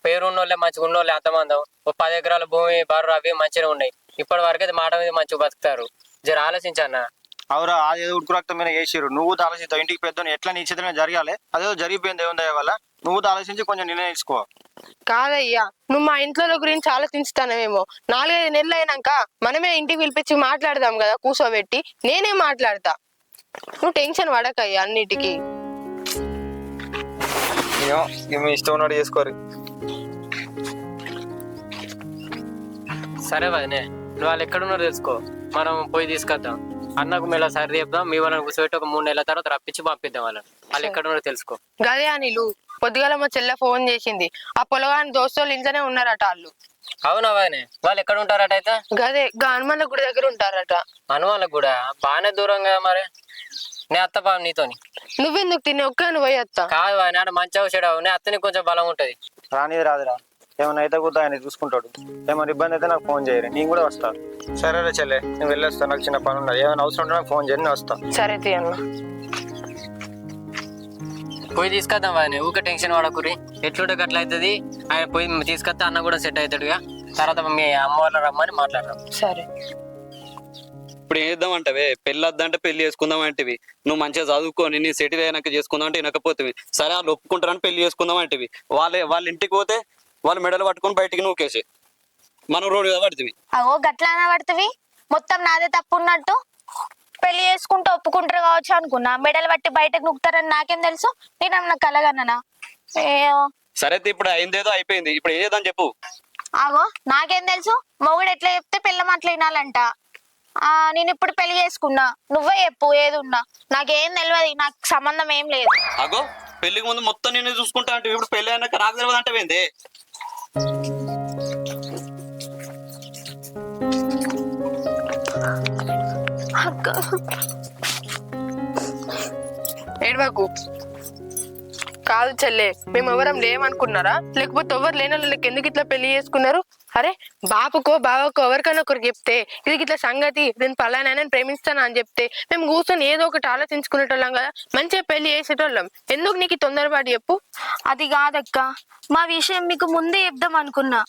పేరు ఉన్నోళ్ళే మంచిగా ఉన్నోళ్ళే అంతమంది. 10 ఎకరాల భూమి బర్రు అవి మంచిగా ఉన్నాయి. ఇప్పటి వరకు అయితే మాట మీద మంచిగా బతుకుతారు. జర ఆలోచించన్నా. అవురా, అదేదో ఉడుకు రక్తం మీద వేసిరు. నువ్వు ఆలోచిస్తావు ఇంటికి పెద్ద ఎట్లా నీ చేతిలో జరగాలి. అదేదో జరిగిపోయింది ఏముందయ్య వల్ల. నువ్వు ఆలోచించి కొంచెం నిర్ణయం తీసుకో. కాదయ్యా, నువ్వు మా ఇంట్లో గురించి ఆలోచిస్తానేమో. 4-5 నెలలు అయినాక మనమే ఇంటికి పిలిపించి మాట్లాడదాం కదా, కూర్చోబెట్టి. నేనే మాట్లాడతా, నువ్వు టెన్షన్ పడకయ్యా అన్నిటికీ. మీ ఇష్టం ఉన్నట్టు చేసుకోరు. సరే వదినే నువ్వు వాళ్ళు ఎక్కడున్నారో తెలుసుకో, మనం పోయి తీసుకొద్దాం. అన్నకు మేళ సరి చెప్దాం, మీ వాళ్ళని కూర్చోబెట్టి ఒక 3 నెలల తర్వాత రప్పించి పంపిద్దాం వాళ్ళని. వాళ్ళు ఎక్కడున్నారో తెలుసుకో. గదే అనిలు పొద్దుగాల మా చెల్లె ఫోన్ చేసింది. ఆ పొలగాని దోస్తులు ఇంట్లోనే ఉన్నారట వాళ్ళు. అవునా వదినే, వాళ్ళు ఎక్కడ ఉంటారట అయితే? గదే హనుమాన్ల గుడి దగ్గర ఉంటారట. అనుమాలకు కూడా బాగానే దూరం కదా మరి. నేను అత్త బాబు నీతోని. నువ్వెందుకు తిని ఒక్కని పోయి అత్త? కాదు ఆయన మంచిగా చెడవు, నేను అత్తని కొంచెం బలం ఉంటది. రానిది రాదురా, ఏమైనా అయితే కూడా ఆయన చూసుకుంటాడు. ఏమైనా ఇబ్బంది అయితే నాకు ఫోన్ చేయరు, నేను కూడా వస్తా. సరేరా చెల్లె, నేను వెళ్ళొస్తా, నాకు చిన్న పని ఉన్నది. ఏమైనా అవసరం ఉంటే నాకు ఫోన్ చేయండి, నేను వస్తా. సరే తీయన్న. పోయి తీసుకొద్దాం వాడిని, ఊక టెన్షన్ పడకురి. ఎట్లుంటే అట్లా అవుతుంది. ఆయన పోయి తీసుకొస్తే అన్న కూడా సెట్ అవుతాడుగా. తర్వాత మీ అమ్మ వాళ్ళ రమ్మని మాట్లాడదాం. సరే. ఇప్పుడు ఏం చేద్దాం అంటవే, పెళ్ళి వద్దంటే పెళ్లి చేసుకుందాం అంటవి. నువ్వు మంచిగా చదువుకొని నీ సెటిల్ అయినాక చేసుకుందాం అంటే వినకపోతే సరే వాళ్ళు ఒప్పుకుంటారని పెళ్లి చేసుకుందాం అంటవి. వాళ్ళ ఇంటికి పోతే వాళ్ళు మెడలు పట్టుకొని బయటికి నూకేసి మనం రోడ్డు మీద పడుతుంది. అగో గట్లా పడుతుంది, మొత్తం నాదే తప్పు ఉన్నట్టు. పెళ్లి చేసుకుంటే ఒప్పుకుంటారు కావచ్చు అనుకున్నా, మెడలు పట్టి బయటకు నూకుతారని నాకేం తెలుసు? నేను కలగన్నా ఏయో. సరే ఇప్పుడు అయిందేదో అయిపోయింది, ఇప్పుడు ఏం చేద్దాం చెప్పు. ఆగో నాకేం తెలుసు, మొగుడు ఎట్లా చెప్తే పిల్ల మాటలు వినాలంట. నేను ఇప్పుడు పెళ్లి చేసుకున్నా, నువ్వే చెప్పు ఏది ఉన్నా. నాకేం తెలియదు, నాకు సంబంధం ఏం లేదు. అగో పెళ్లికి ముందు మొత్తం నేను చూసుకుంటా అంటే ఇప్పుడు పెళ్లి అయినాక నాకు తెలియదు అంటే ఏంది? ఏడవకు. కాదు చెల్లె, మేము ఎవరం లేమనుకున్నారా? లేకపోతే ఎవరు లేని వాళ్ళకి ఎందుకు ఇట్లా పెళ్లి చేసుకున్నారు? అరే బాపుకో బావకో ఎవరికైనా ఒకరికి చెప్తే ఇది ఇట్లా సంగతి, నేను పలానా ప్రేమిస్తాను అని చెప్తే మేము కూర్చొని ఏదో ఒకటి ఆలోచించుకునేటోళ్ళం కదా, మంచిగా పెళ్లి చేసేటోళ్ళం. ఎందుకు నీకు తొందరపాటు చెప్పు? అది కాదక్క, మా విషయం మీకు ముందే చెప్దాం అనుకున్నా.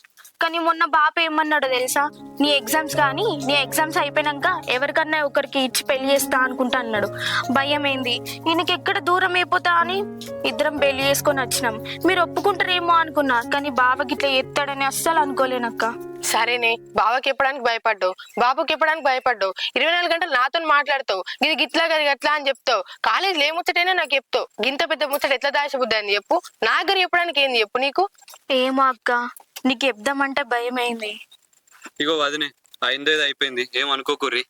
కానీ మొన్న బాప ఏమన్నాడో తెలుసా? నీ ఎగ్జామ్స్ అయిపోయినాక ఎవరికన్నా ఒకరికి ఇచ్చి పెళ్లి చేస్తా అనుకుంటా అన్నాడు. భయం ఏంది, ఈయనకి ఎక్కడ దూరం అయిపోతా అని ఇద్దరం పెళ్లి చేసుకొని వచ్చినాం. మీరు ఒప్పుకుంటారేమో అనుకున్నా, కానీ బావకి ఇట్లా ఎత్తాడని అస్సలు అనుకోలేనక్క. సరేనే, బావకి చెప్పడానికి భయపడ్డావు, బాబుకి చెప్పడానికి భయపడ్డావు, 24 గంటలు నాతో మాట్లాడతావు, ఇది గిట్లా గది గట్లా అని చెప్తావు. కాలేజీలో ఏ ముచ్చటైనా నాకు చెప్తావు. గింత పెద్ద ముచ్చట ఎట్లా దాచిబుద్ది అని చెప్పు. నా దగ్గర చెప్పడానికి ఏంది చెప్పు నీకు? ఏమో అక్క, నీకు చెప్దామంటే భయం అయింది. ఇగో వదినే, అయిందేదో అయిపోయింది, ఏం అనుకోకుర్రి.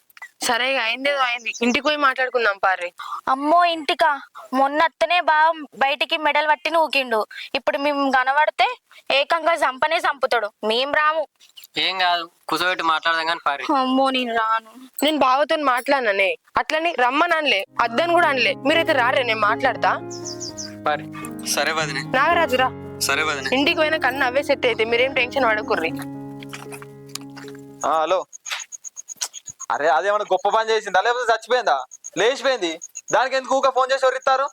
సరే అయిందేదో అయింది, ఇంటికి పోయి మాట్లాడుకుందాం పారి. అమ్మో ఇంటికా? మొన్నత్తనే బావ బయటికి మెడల్ పట్టి నూకిండు. ఇప్పుడు మేము కనబడితే ఏకంగా చంపుతాడు. మేం రాము. ఏం కాదు, కూర్చోబెట్టి మాట్లాడదాం కానీ పారి. అమ్మో నేను రాను. నేను బావతో మాట్లాడినానే, అట్లని రమ్మని అనలే, అద్దని కూడా అనలే. మీరైతే రారే, నేను మాట్లాడతా. పారి. సరే వదినే. నాగరాజురా, సరే వదినే. ఇంటికి పోయినా కన్నా అవే సెట్ అయితే మీరేం టెన్షన్ పడకుర్రి. హలో. అరే అదేమన్నా గొప్ప పని చేసిందా లేకపోతే చచ్చిపోయిందా? లేచిపోయింది, దానికి ఎందుకు ఊక ఫోన్ చేసి ఎవరిస్తారు?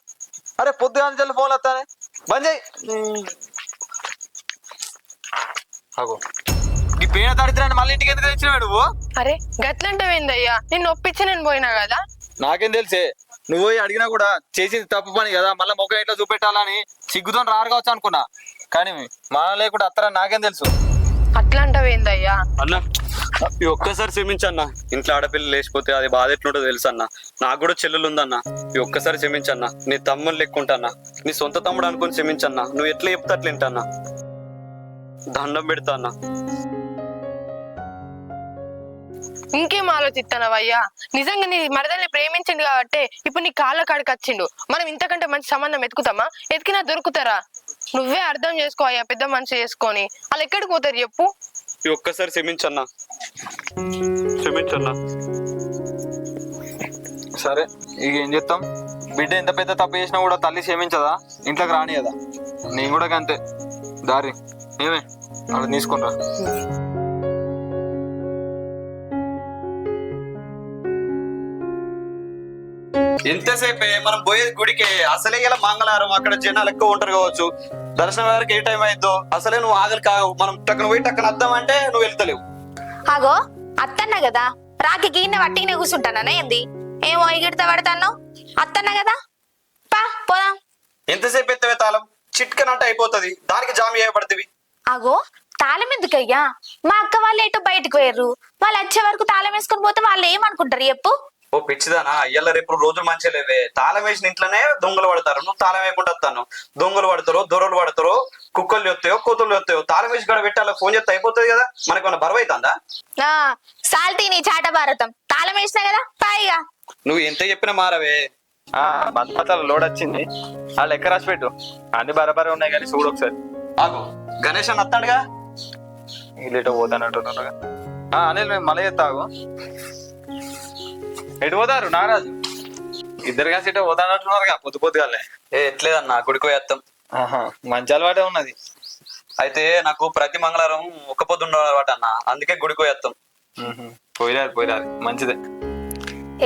అరే పొద్దుగా నుంచి ఫోన్లు వస్తానే, బంద్ చేయి. అగో ఈ పేన తడితే మళ్ళీ ఇంటికి ఎందుకు తెచ్చినావు నువ్వు? అరే గట్లంటావేందయ్యా, నిన్ను ఒప్పించి నేను పోయినా కదా. నాకేం తెలిసే, నువ్వు పోయి అడిగినా కూడా చేసింది తప్పు పని కదా, మళ్ళీ మొక్క ఎట్లా చూపెట్టాలని సిగ్గుతో రారు కావచ్చు అనుకున్నా. కానీ మా లేకుండా అత్తరా నాకేం తెలుసు. అట్లంటావేందయ్యా? అన్న ఈ ఒక్కసారి క్షమించన్నా. ఇంట్లో ఆడపిల్ల లేచిపోతే అది బాధ ఎట్లుంటో తెలుసు అన్న. నాకు కూడా చెల్లెలు ఉందన్న. ఈ ఒక్కసారి క్షమించన్నా. నీ తమ్ముని లెక్కుంటన్నా, నీ సొంత తమ్ముడు అనుకుని క్షమించన్నా. నువ్వు ఎట్లా చెప్తే అట్లా వింటన్నా, దండం పెడతా అన్నా. ఇంకేం ఆలోచిస్తానవయ్యా? నిజంగా నీ మరదల్ని ప్రేమించిండు కాబట్టి ఇప్పుడు నీ కాళ్ళ కాడికి వచ్చిండు. మనం ఇంతకంటే మంచి సంబంధం ఎత్తుకుతామా? ఎతికినా దొరుకుతారా? నువ్వే అర్థం చేసుకో అయ్యా, పెద్ద మనిషి చేసుకొని. వాళ్ళు ఎక్కడికి పోతారు చెప్పు? ఈ ఒక్కసారి క్షమించన్నా, క్షమించన్నా. సరే ఇక ఏం చేస్తాం, బిడ్డ ఎంత పెద్ద తప్పు చేసినా కూడా తల్లి క్షమించదా? ఇంట్లోకి రాని కదా. నేను కూడా అంతే. దారి ఏమే అలా తీసుకుంటా. ఎంతసేపే మనం పోయేది గుడికి. అసలే ఇలా మంగళవారం, అక్కడ జనాలు ఎక్కువ ఉంటారు కావచ్చు. దర్శనం వారికి ఏ టైం అయిద్దో అసలే నువ్వు ఆగలి కావు. మనం టక్కన పోయి టక్కన వద్దామంటే నువ్వు వెళ్తలేవు. అగో అత్తన్నా కదా, రాకి గిన్నె వట్టినే కూర్చుంటానా ఏంది? ఏమో ఎగిడితే పడతాను. అత్తన్నా కదా, పా పోదాం. ఎంతసేపు ఎత్తవే తాళం? చిట్కనంటే అయిపోతుంది, దానికి జామ్ చేయబడుతుంది. అగో తాళం ఎందుకయ్యా? మా అక్క వాళ్ళు ఎటు బయటకు పోయారు, వాళ్ళు వచ్చే వరకు తాళం వేసుకుని పోతే వాళ్ళు ఏమనుకుంటారు చెప్పు? ఓ పిచ్చిదానా ఇయ్యాల రేపు రోజులు మంచిగా లేవే. తాళం వేసిన ఇంట్లోనే దొంగలు పడతారు. నువ్వు తాళం వేయకుండా వస్తాను. దొంగలు పడతారో దొరలు పడతారో కుక్కలు చెప్తాయో కోతులు చెప్తాయో తాళం వేసి కూడా పెట్టి అలా ఫోన్ చేస్తే అయిపోతుంది కదా. మనకి ఏమన్నా బరువు అవుతుందా? సాల్తీ నీ చాట భారతం తాళం వేసినా కదా పాయిగా. నువ్వు ఎంత చెప్పినా మారవే. బంధపత్రాల లోడ్ వచ్చింది, ఆ లెక్క రాసి పెట్టు. అన్ని బరాబరే ఉన్నాయి కానీ చూడు ఒకసారి. ఆగు, గణేష్ అన్న వస్తాడుగా. ఇల్లేటో పోతానంటున్నాగా. అనిల్ మేము మళ్ళీ చెప్తాగు. ఎటు పోతారు నాగరాజు? ఇద్దరు కలిసి ఇటో పోతానంటున్నారుగా పొద్దు పొద్దుగాలే. ఎట్లేదన్నా గుడికి పోయేస్తాం. మంచి అలవాటే ఉన్నది. అయితే నాకు ప్రతి మంగళవారం ఒక్క పొద్దు ఉండే అలవాటు అన్న, అందుకే గుడికి పోయేస్తాం. పోయిరారు మంచిదే.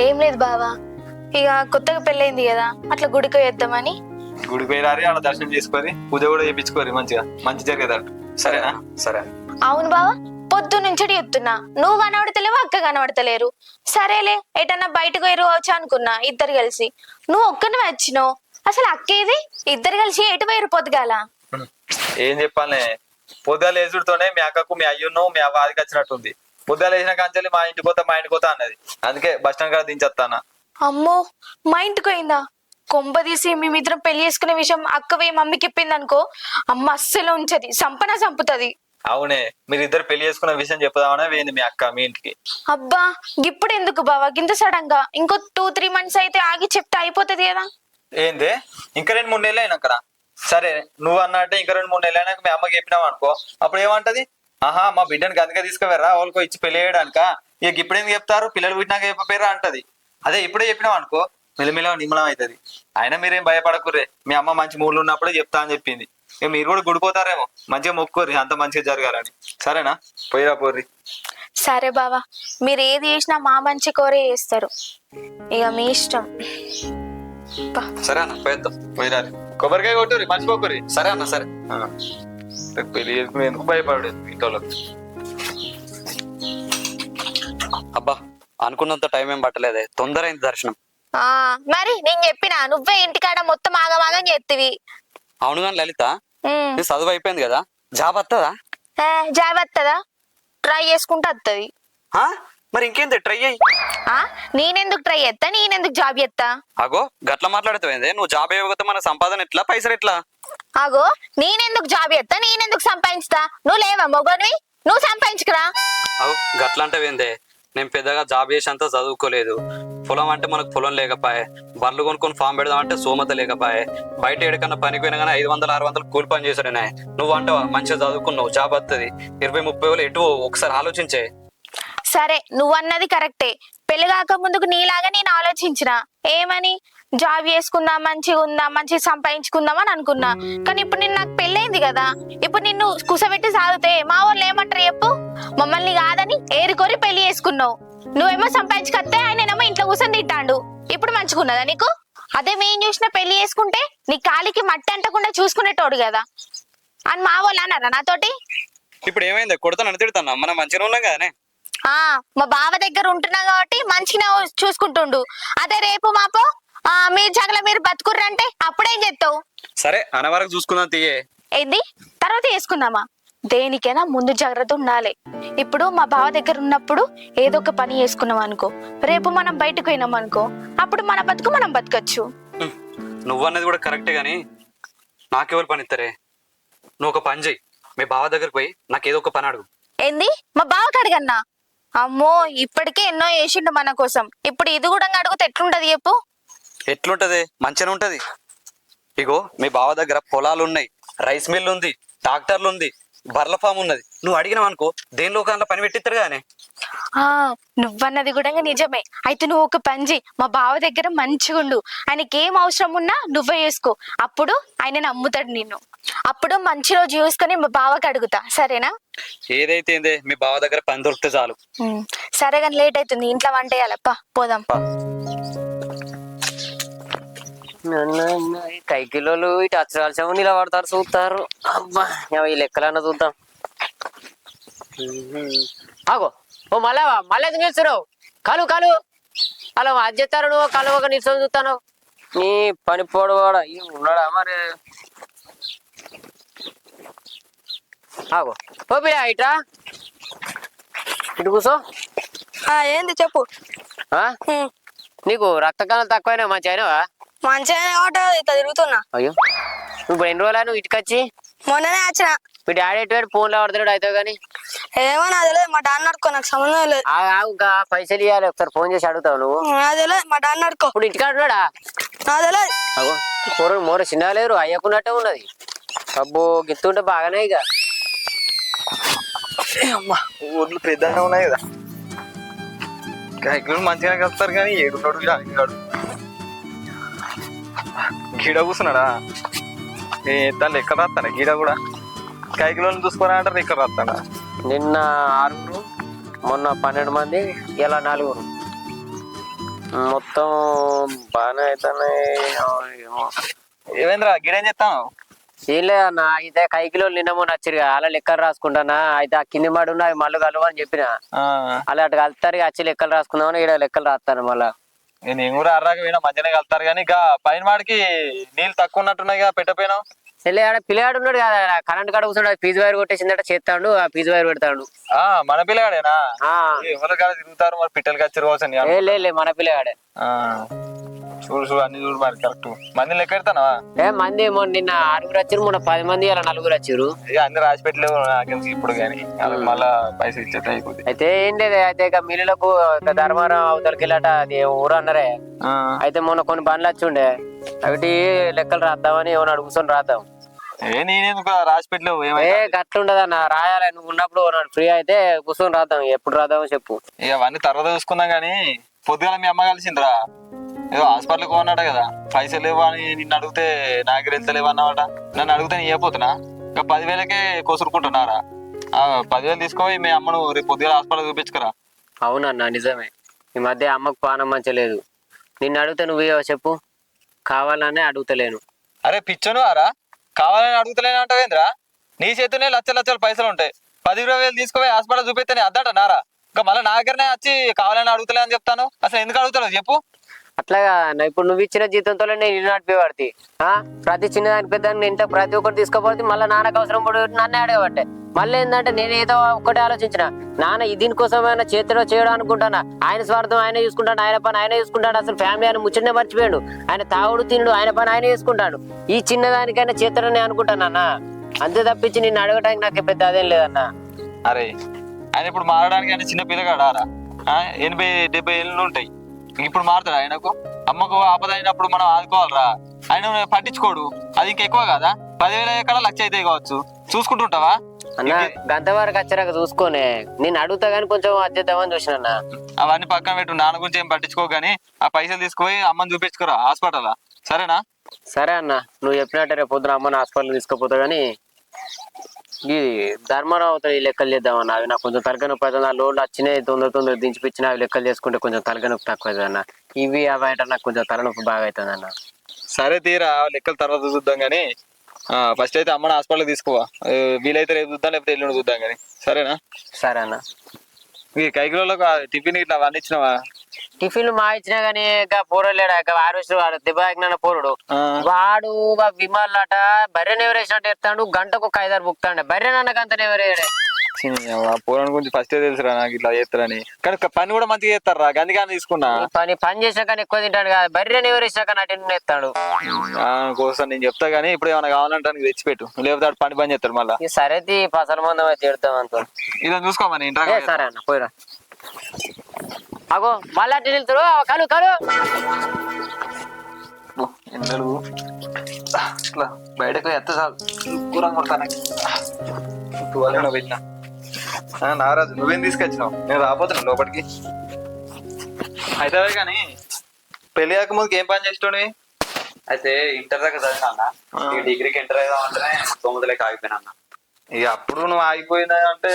ఏం లేదు బావా, ఇక కొత్తగా పెళ్ళైంది కదా అట్లా గుడికి వేద్దామని. గుడికి పోయిరారి అలా దర్శనం చేసుకొని పూజ కూడా చేయించుకోరు, మంచిగా మంచి జరిగేదట. సరేనా? సరే. అవును బావా, పొద్దు నుంచి చెప్తున్నా, నువ్వు కనబడతలేవు అక్క కనబడతలేరు. సరేలే ఎటన్నా బయటకు పోయిరువచ్చు అనుకున్నా ఇద్దరు కలిసి. నువ్వు ఒక్కని వచ్చినావు, అసలు అక్కేది? ఇద్దరు కలిసి ఎటు పోయిరు పొద్దుగాల? ఏం చెప్పాలి, పొద్దుగా లేచుడుతోనే మీ అక్కకు మీ అయ్యును మీ అవ్వ ఆదికి వచ్చినట్టుంది. పొద్దుగా లేచిన కాంచెల్లి మా ఇంటికి పోతా అన్నది. అందుకే బస్ స్టాండ్ కాడ దించేస్తానా. అమ్మో, మా ఇంటికి పోయిందా? కొంప తీసి మేమిద్దరం పెళ్లి చేసుకునే విషయం అక్క పోయి మమ్మీకి ఇప్పింది అనుకో, అమ్మ అస్సలు ఉంచది, చంపుతుంది. అవునే, మీరిద్దరు పెళ్లి చేసుకున్న విషయం చెప్పుదామనే వేయింది మీ అక్క మీ ఇంటికి. అబ్బా, ఇప్పుడు ఎందుకు బావా గింత సడన్ గా? ఇంకో 2-3 months అయితే ఆగి చెప్తే అయిపోతుంది కదా. ఏంది, ఇంకా 2-3 నెలలు అయినా అక్కడ? సరే, నువ్వు అన్నట్టే ఇంకా 2-3 నెలలు అయినాక మీ అమ్మకి చెప్పినావు అనుకో, అప్పుడు ఏమంటది? మా బిడ్డని గదిగా తీసుకువెర్రా వాళ్ళకో ఇచ్చి పెళ్లి చేయడానిక, ఇక ఇప్పుడు ఎందుకు చెప్తారు, పిల్లలు పుట్టినాక చెప్పపోయారా అంటది. అదే ఇప్పుడే చెప్పినావు అనుకో మెల్లమెల్ల నిమ్మలం అవుతుంది. అయినా మీరేం భయపడకుర్రే, మీ అమ్మ మంచి మూడ్లు ఉన్నప్పుడే చెప్తా అని చెప్పింది. ఇక మీరు కూడా గుడిపోతారేమో, మంచిగా మొక్కుర్రి అంత మంచిగా జరగాలని. సరేనా? పోయిరా పోర్రి. సరే బావా, మీరు ఏది చేసినా మా మంచి కోరే చేస్తారు, ఇక మీ ఇష్టం. సరే అన్న పోయేద్దాం. పోయిరా, కొబ్బరికాయ కొట్టుర్రి మర్చిపోకుర్రి. సరే అన్న. సరే. పెళ్లి చేసుకుని ఎందుకు భయపడదు ఇంట్లో. అబ్బా, అనుకున్నంత టైం ఏం పట్టలేదే, తొందర అయింది దర్శనం. మరి నేను చెప్పినా, నువ్వే ఇంటికాడ మొత్తం ఆగమాగం చేతివి. అవును కానీ లలిత, నీ చదువు అయిపోయింది కదా, జాబ్ వస్తుందా? జాబ్ వస్తుందా? ట్రై చేసుకుంటే వస్తుంది. మరి ఇంకేంది, ట్రై అయ్యి. నేనెందుకు ట్రై చేస్తా, నేనెందుకు జాబ్ చేస్తా? అగో గట్ల మాట్లాడుతావేందే, నువ్వు జాబ్ అయ్యకపోతే మన సంపాదన ఎట్లా, పైసలు ఎట్లా? అగో నేనెందుకు జాబ్ చేస్తా, నేనెందుకు సంపాదించుతా? నువ్వు లేవా మొగనివి, నువ్వు సంపాదించుకురా. అవు గట్ల అంటేవేందే, నేను పెద్దగా జాబ్ చేసేంత చదువుకోలేదు. పొలం అంటే మనకు పొలం లేకపోయే, బర్రెలు కొనుక్కొని ఫామ్ పెడదామంటే సోమత లేకపోయే, బయట ఎక్కడికన్నా పనికి పోయినా కానీ 500-600 కూలి పని చేశాడనే. నువ్వు అంటావా మంచిగా చదువుకున్నావు, జాబ్ వస్తుంది, 20-30 వేలు ఎటు ఒకసారి ఆలోచించే. సరే, నువ్వన్నది కరెక్టే. పెళ్లి కాక ముందుకు నీలాగా నేను ఆలోచించిన, ఏమని జాబ్ చేసుకుందాం, మంచిగా ఉందాం, మంచిగా సంపాదించుకుందాం అని అనుకున్నా. కానీ ఇప్పుడు నాకు పెళ్ళైంది కదా, ఇప్పుడు నిన్ను కుసబెట్టి సాగితే మా వాళ్ళు ఏమంటారు చెప్పు? మమ్మల్ని కాదని ఏరుకోరి పెళ్లి చేసుకున్నావు, నువ్వేమో సంపాదించుకొస్తే ఆయనేమో ఇంట్లో కూర్చొని తింటాడు. ఇప్పుడు మంచుకున్నదా నీకు? అదే మేము చూసిన పెళ్లి చేసుకుంటే నీ కాలికి మట్టి అంటకుండా చూసుకునేటోడు కదా అని మా వాళ్ళు అన్నారా నాతోటి? ఇప్పుడు ఏమైంది, కొడతాను తిడతాను, మనం మంచిగా ఉన్నాం కదనే. మా బావ దగ్గర ఉంటున్నా కాబట్టి మంచిగా చూసుకుంటుండు. అదే రేపు మాపో మీరు జగల మీరు బతుకుర్రంటే అప్పుడేం చెప్తావు? సరే అనవరకు చూసుకుందాం తీయే. ఏంది తర్వాత చేసుకుందామా? దేనికైనా ముందు జాగ్రత్త ఉండాలి. ఇప్పుడు మా బావ దగ్గర ఉన్నప్పుడు ఏదో ఒక పని చేసుకున్నాం అనుకో, రేపు మనం బయటకు పోయినాం అనుకో, అప్పుడు మన బతుకు మనం బతకచ్చు. నువ్వన్నది కూడా కరెక్టే గాని నాకెవరు పని ఇస్తారే? నువ్వు ఒక పని చెయ్యి, మీ బావ దగ్గరకు పోయి నాకు ఏదో ఒక పని అడుగు. ఏంది, మా బావకి అడగన్నా? అమ్మో, ఇప్పటికే ఎన్నో చేసిండు మన కోసం, ఇప్పుడు ఇది కూడా అడుగుతే ఎట్లుంటది చెప్పు? ఎట్లుంటది, మంచిగా ఉంటది. ఇగో మీ బావ దగ్గర పొలాలు ఉన్నాయి, రైస్ మిల్ ఉంది, ట్రాక్టర్లు ఉంది, బర్ల ఫామ్ ఉన్నది. నువ్వు అడిగినావు అనుకో దేనిలో ఒక పని పెట్టిస్తారు కానీ. నువ్వన్నది కూడా నిజమే. అయితే నువ్వు ఒక పని చెయ్యి, మా బావ దగ్గర మంచిగా ఉండు, ఆయనకి ఏం అవసరం ఉన్నా నువ్వే చేసుకో, అప్పుడు ఆయన నమ్ముతాడు నిన్ను. అప్పుడు మంచి రోజు చూసుకొని మా బావకి అడుగుతా, సరేనా? ఏదైతే మీ బావ దగ్గర పని దొరికితే చాలు. సరే కానీ లేట్ అవుతుంది, ఇంట్లో వంట వేయాలప్ప, పోదాం. కైకిలోలు ఇటు అచ్చరాల్సాము నిలబడతారు చూస్తారు. అబ్బా ఈ లెక్కలన్నా చూద్దాం. ఆగో ఓ మళ్ళా ఎందుకు నిలుస్తున్నావు? కలు అలా అది చెప్తారు, నువ్వు కలు ఒక నిల్చొని చూస్తాను. నీ పని పోడు కూడా ఉన్నాడా మరి? ఆగో ఓ పిల్ల ఇట్రా, ఇటు కూర్చో. ఏంది చెప్పు. నీకు రక్త కణాలు తక్కువైనా మంచి అయినావా? మంచిగా కాబట్టి ఇట్లా తిరుగుతున్నా. అయ్యో నువ్వు ఎన్ని రోజులు నువ్వు ఇటుకొచ్చి? మొన్ననే వచ్చిన. మీ డాడీ ఎటు ఫోన్లో పడుతున్నాడు అయితే కానీ ఏమో నాకు తెలియదు, మా డాన్ నడుకో, నాకు సంబంధం లేదు. ఇంకా పైసలు ఇవ్వాలి, ఒకసారి ఫోన్ చేసి అడుగుతావు నువ్వు. నాకు తెలియదు, మా డాన్ నడుకో. ఇప్పుడు ఇంటికి అంటున్నాడా? నాకు తెలియదు. అగో కూర మూర చిన్నగా లేరు, అయ్యకున్నట్టే ఉన్నది. అబ్బో గిత్తుంటే బాగానే ఇక. అమ్మా ఊర్లు పెద్దగా ఉన్నాయి కదా, కాయకులు మంచిగానే కలుస్తారు కానీ ఏడున్నాడు గాడు గీడ కూర్చున్నాడా? తను ఎక్కడ రాస్తాడా గీడ కూడా? కాయకులను చూసుకొని అంటారు ఎక్కడ రాస్తాడా? నిన్న 6, మొన్న 12 మంది, ఇలా 4. మొత్తం బాగానే అవుతున్నాయి. ఏమైందిరా గీడ ఏం చెప్తాను? ఏం లేదన్న, అయితే కైకిలో నిన్న మొన్న వచ్చిరుగా, అలా లెక్కలు రాసుకుంటానా. అయితే ఆ కింది మాడు అవి మళ్ళీ కలవని చెప్పిన, అలా అటు కలుతారు వచ్చి లెక్కలు రాసుకుందామని ఇక్కడ లెక్కలు రాస్తాను. మళ్ళా నేను కూడా అర్రాక పోయినా మధ్యనే కలుతారు కానీ ఇక పైన వాడికి నీళ్ళు తక్కువ ఉన్నట్టున్నాయి కదా, పెట్టపోయినావు. పిల్లగాడు ఉన్నాడు కదా, కరెంట్ కాడ కూర్చున్నాడు, ఫీజు వైర్ కొట్టేసిందట, చేస్తాడు, ఆ ఫీజు వైర్ పెడతాడు. మన పిల్లగాడేనా? ఎవరి కాడ తిరుగుతారు మరి, పిట్టలు కచ్చారు కావచ్చు. లే మన పిల్లగాడే. చూడు అన్ని చూడు మరి కరెక్ట్. మంది లెక్క పెడతానా? మంది నిన్న 6 వచ్చారు, మొన్న 10 మంది, ఇలా 4 వచ్చారు. ఇక అన్ని రాసి పెట్టలేవు నాకెందుకు ఇప్పుడు కానీ, వాళ్ళకి మళ్ళా పైసలు ఇచ్చేట అయిపోతుంది. అయితే ఏం లేదు, అయితే ఇక మిల్లులకు ధర్మారం అవతలకి వెళ్ళట, అది ఊరు అన్నారే. అయితే మొన్న కొన్ని బండ్లు వచ్చి ఉండే, అవిటి లెక్కలు రాద్దామని ఏమన్నా కూర్చొని రాద్దాం. నేనేందుకు రాసి పెట్టలేవు? గట్లుండదన్న, రాయాలి. నువ్వు ఉన్నప్పుడు ఫ్రీ అయితే కూర్చొని రాద్దాం. ఎప్పుడు రాద్దామో చెప్పు. ఇక అవన్నీ తర్వాత చూసుకుందాం కానీ, పొద్దుగాల మీ అమ్మ కలిసిందిరా, ఏదో హాస్పిటల్కి పోన్నాడు కదా, పైసలు లేవు అని నిన్ను అడిగితే నాకు వెళ్తలేవు అన్నమాట. నన్ను అడిగితే నేను అయిపోతున్నా, ఇక 10,000కే కోసుకుంటున్నారా? 10,000 తీసుకోవి మీ అమ్మను రేపు పొద్దుగాల హాస్పిటల్ చూపించుకురా. అవునన్నా నిజమే, ఈ మధ్య అమ్మకు పానం మంచలేదు. నిన్ను అడిగితే నువ్వే చెప్పు, కావాలనే అడుగుతలేను. అరే పిచ్చను ఆరా, కావాలని అడుగుతలేను అంటావేంద్రా? నీ చేతినే లక్షల పైసలు ఉంటాయి, 10,000-20,000 తీసుకోపోయి హాస్పిటల్ చూపిస్తే అద్దట నారా? ఇంకా మళ్ళీ నా దగ్గరనే వచ్చి కావాలని అడుగుతలే అని చెప్తాను. అసలు ఎందుకు అడుగుతలేవు చెప్పు? అట్లాగా ఇప్పుడు నువ్వు ఇచ్చిన జీతంతో నేను ఇల్లు నడిపేవాడితే, ప్రతి చిన్నదానికి పెద్దానికి ఇంట్లో ప్రతి ఒక్కటి తీసుకోపోతే మళ్ళీ నాన్నకు అవసరం పడి నన్నే అడగబట్టే. మళ్ళీ ఏంటంటే నేను ఏదో ఒక్కటే ఆలోచించిన, నాన్న దీనికోసమైనా చేతిలో చేయడం అనుకుంటానా, ఆయన స్వార్థం ఆయన చూసుకుంటాడు, ఆయన పని ఆయన చూసుకుంటాడు, అసలు ఫ్యామిలీ ఆయన ముచ్చటనే మర్చిపోయాడు, ఆయన తాగుడు తినడు, ఆయన పని ఆయన చేసుకుంటాడు. ఈ చిన్నదానికైనా చేతిలోనే అనుకుంటానన్నా, అంతే తప్పించి నిన్ను అడగడానికి నాకు పెద్ద అదేం లేదన్నా. అరే ఆయన ఇప్పుడు మారడానికి ఆయన చిన్న పిల్లగాడారా? 80-70 ఏళ్ళు ఉంటాయి, ఇప్పుడు మారుతాడు. ఆయనకు అమ్మకు ఆపద అయినప్పుడు మనం ఆదుకోవాలరా, ఆయన పట్టించుకోడు. అది ఇంకెక్కువ కదా, 10,000 ఎక్కడ 1,00,000 అయితే కావచ్చు. చూసుకుంటుంటావా అన్న? గంట వరకు వచ్చాక చూసుకొని నేను అడుగుతా గానీ కొంచెం అద్దెద్దామని చూసిన. అవన్నీ పక్కన పెట్టు, నాన్న గురించి ఏం పట్టించుకో గానీ ఆ పైసలు తీసుకుపోయి అమ్మని చూపించుకోరా హాస్పిటల్, సరేనా? సరే అన్న, నువ్వు చెప్పినట్టే రేపు పొద్దున అమ్మని హాస్పిటల్ తీసుకుపోతా గానీ ఇది ధర్మారావు అవుతాయి ఈ లెక్కలు చేద్దామన్నా. అవి నాకు కొంచెం తలకాయ నొప్పి అవుతుంది. ఆ లోన్లు వచ్చినాయి తొందర దించిపించిన అవి లెక్కలు చేసుకుంటే కొంచెం తలకాయ నొప్పి తక్కువ అవుతుంది అన్న. ఇవి అవి అంటే నాకు కొంచెం తలనొప్పి బాగా అవుతుంది అన్న. సరే తీరా లెక్కలు తర్వాత చూద్దాం కానీ ఫస్ట్ అయితే అమ్మని హాస్పిటల్ తీసుకోవా, వీలైతే రేపు చూద్దాం లేకపోతే ఎల్లుండి చూద్దాం కానీ, సరేనా? సరే అన్న. ఈ కైకిలోకి టిఫిన్ ఇట్లా అవన్నీ ఇచ్చినావా? టిఫిన్ మా ఇచ్చినా గానీ పోరలేడా ఆరోగ్యం వాడు దెబ్బ తాకిన పోరుడు వాడు విమాలట బర్రెని ఎవరేసినట్టు ఎత్తాడు. గంటకు 5-6 బుక్తాడు. బర్రెనన్నకు అంత ఎవరేడే పూరాని గురించి ఫస్ట్ తెలుసురా నాకు ఇట్లా చేస్తారని. కానీ పని కూడా మంచిగా చేస్తారు రా, అందుకని తీసుకున్నా. పని చేసినా కానీ ఎక్కువ తింటాడు కదా, బర్రెని ఎవరేసినా కానీ అటు ఎత్తాడు కోసం. నేను చెప్తా గానీ ఇప్పుడు ఏమైనా కావాలంటే తెచ్చిపెట్టు, లేకపోతే పని పని చేస్తాడు మళ్ళీ. సరే పసల మందం అయితే తిడతాం అంత. ఇలా చూసుకోమని ఇంట్లో. సరే అన్న పోయిరా. అగో మళ్ళీ అటు వెళ్తారు కలు ఎండలు ఇట్లా బయటకు ఎత్త చాలు దూరం కొడతాను. వెళ్ళినా నారాజు నువ్వేం తీసుకొచ్చినావు? నేను రాబోతున్నా లోపలికి. అయితే కానీ పెళ్లి కాకముందుకు ఏం పని చేస్తుండే? అయితే ఇంటర్ దాకా చదివినా అన్న, ఈ డిగ్రీకి ఎంటర్ అయిదామంటేనే 9 ఆగిపోయినా అన్న. ఇక అప్పుడు నువ్వు ఆగిపోయినా అంటే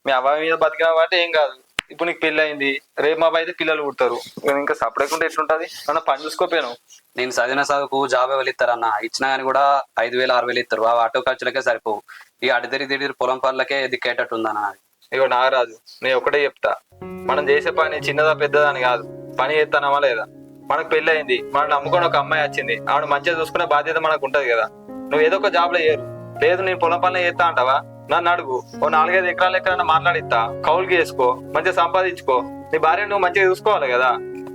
మీ అబ్బాయి మీద బతికినా అంటే ఏం కాదు. ఇప్పుడు నీకు పెళ్లి అయింది, రేపు మా అయితే పిల్లలు పుడతారు, ఇంకా సపరేట్ ఎట్లుంటది? అన్న పని చూసుకోపోయాను. నేను చదివిన చదువుకు జాబ్ ఎవరు ఇస్తారు అన్న, ఇచ్చినా కానీ కూడా 5,000-6,000 ఇస్తారు. ఆ ఆటో ఖర్చులకే సరిపోవు. ఇక అటు తిరిగి పొలం పనులకే దిక్కేటట్టు ఉందన్న. ఇగో నాగరాజు, నేను ఒకటే చెప్తా, మనం చేసే పని చిన్నదా పెద్దదా అని కాదు, పని చేస్తానమా లేదా. మనకు పెళ్లి అయింది, మనం నమ్ముకొని ఒక అమ్మాయి వచ్చింది, ఆవిడ మంచిగా చూసుకునే బాధ్యత మనకు ఉంటది కదా. నువ్వు ఏదో ఒక జాబ్ లో చేయరు, లేదు నేను పొలం పనులు చేస్తా అంటావా? నన్ను అడుగు, ఓ 4-5 ఎకరాలు ఎక్కడైనా మాట్లాడిస్తా, కౌలుకి చేసుకో, మంచిగా సంపాదించుకో. నీ భార్య నువ్వు మంచిగా చూసుకోవాలి కదా.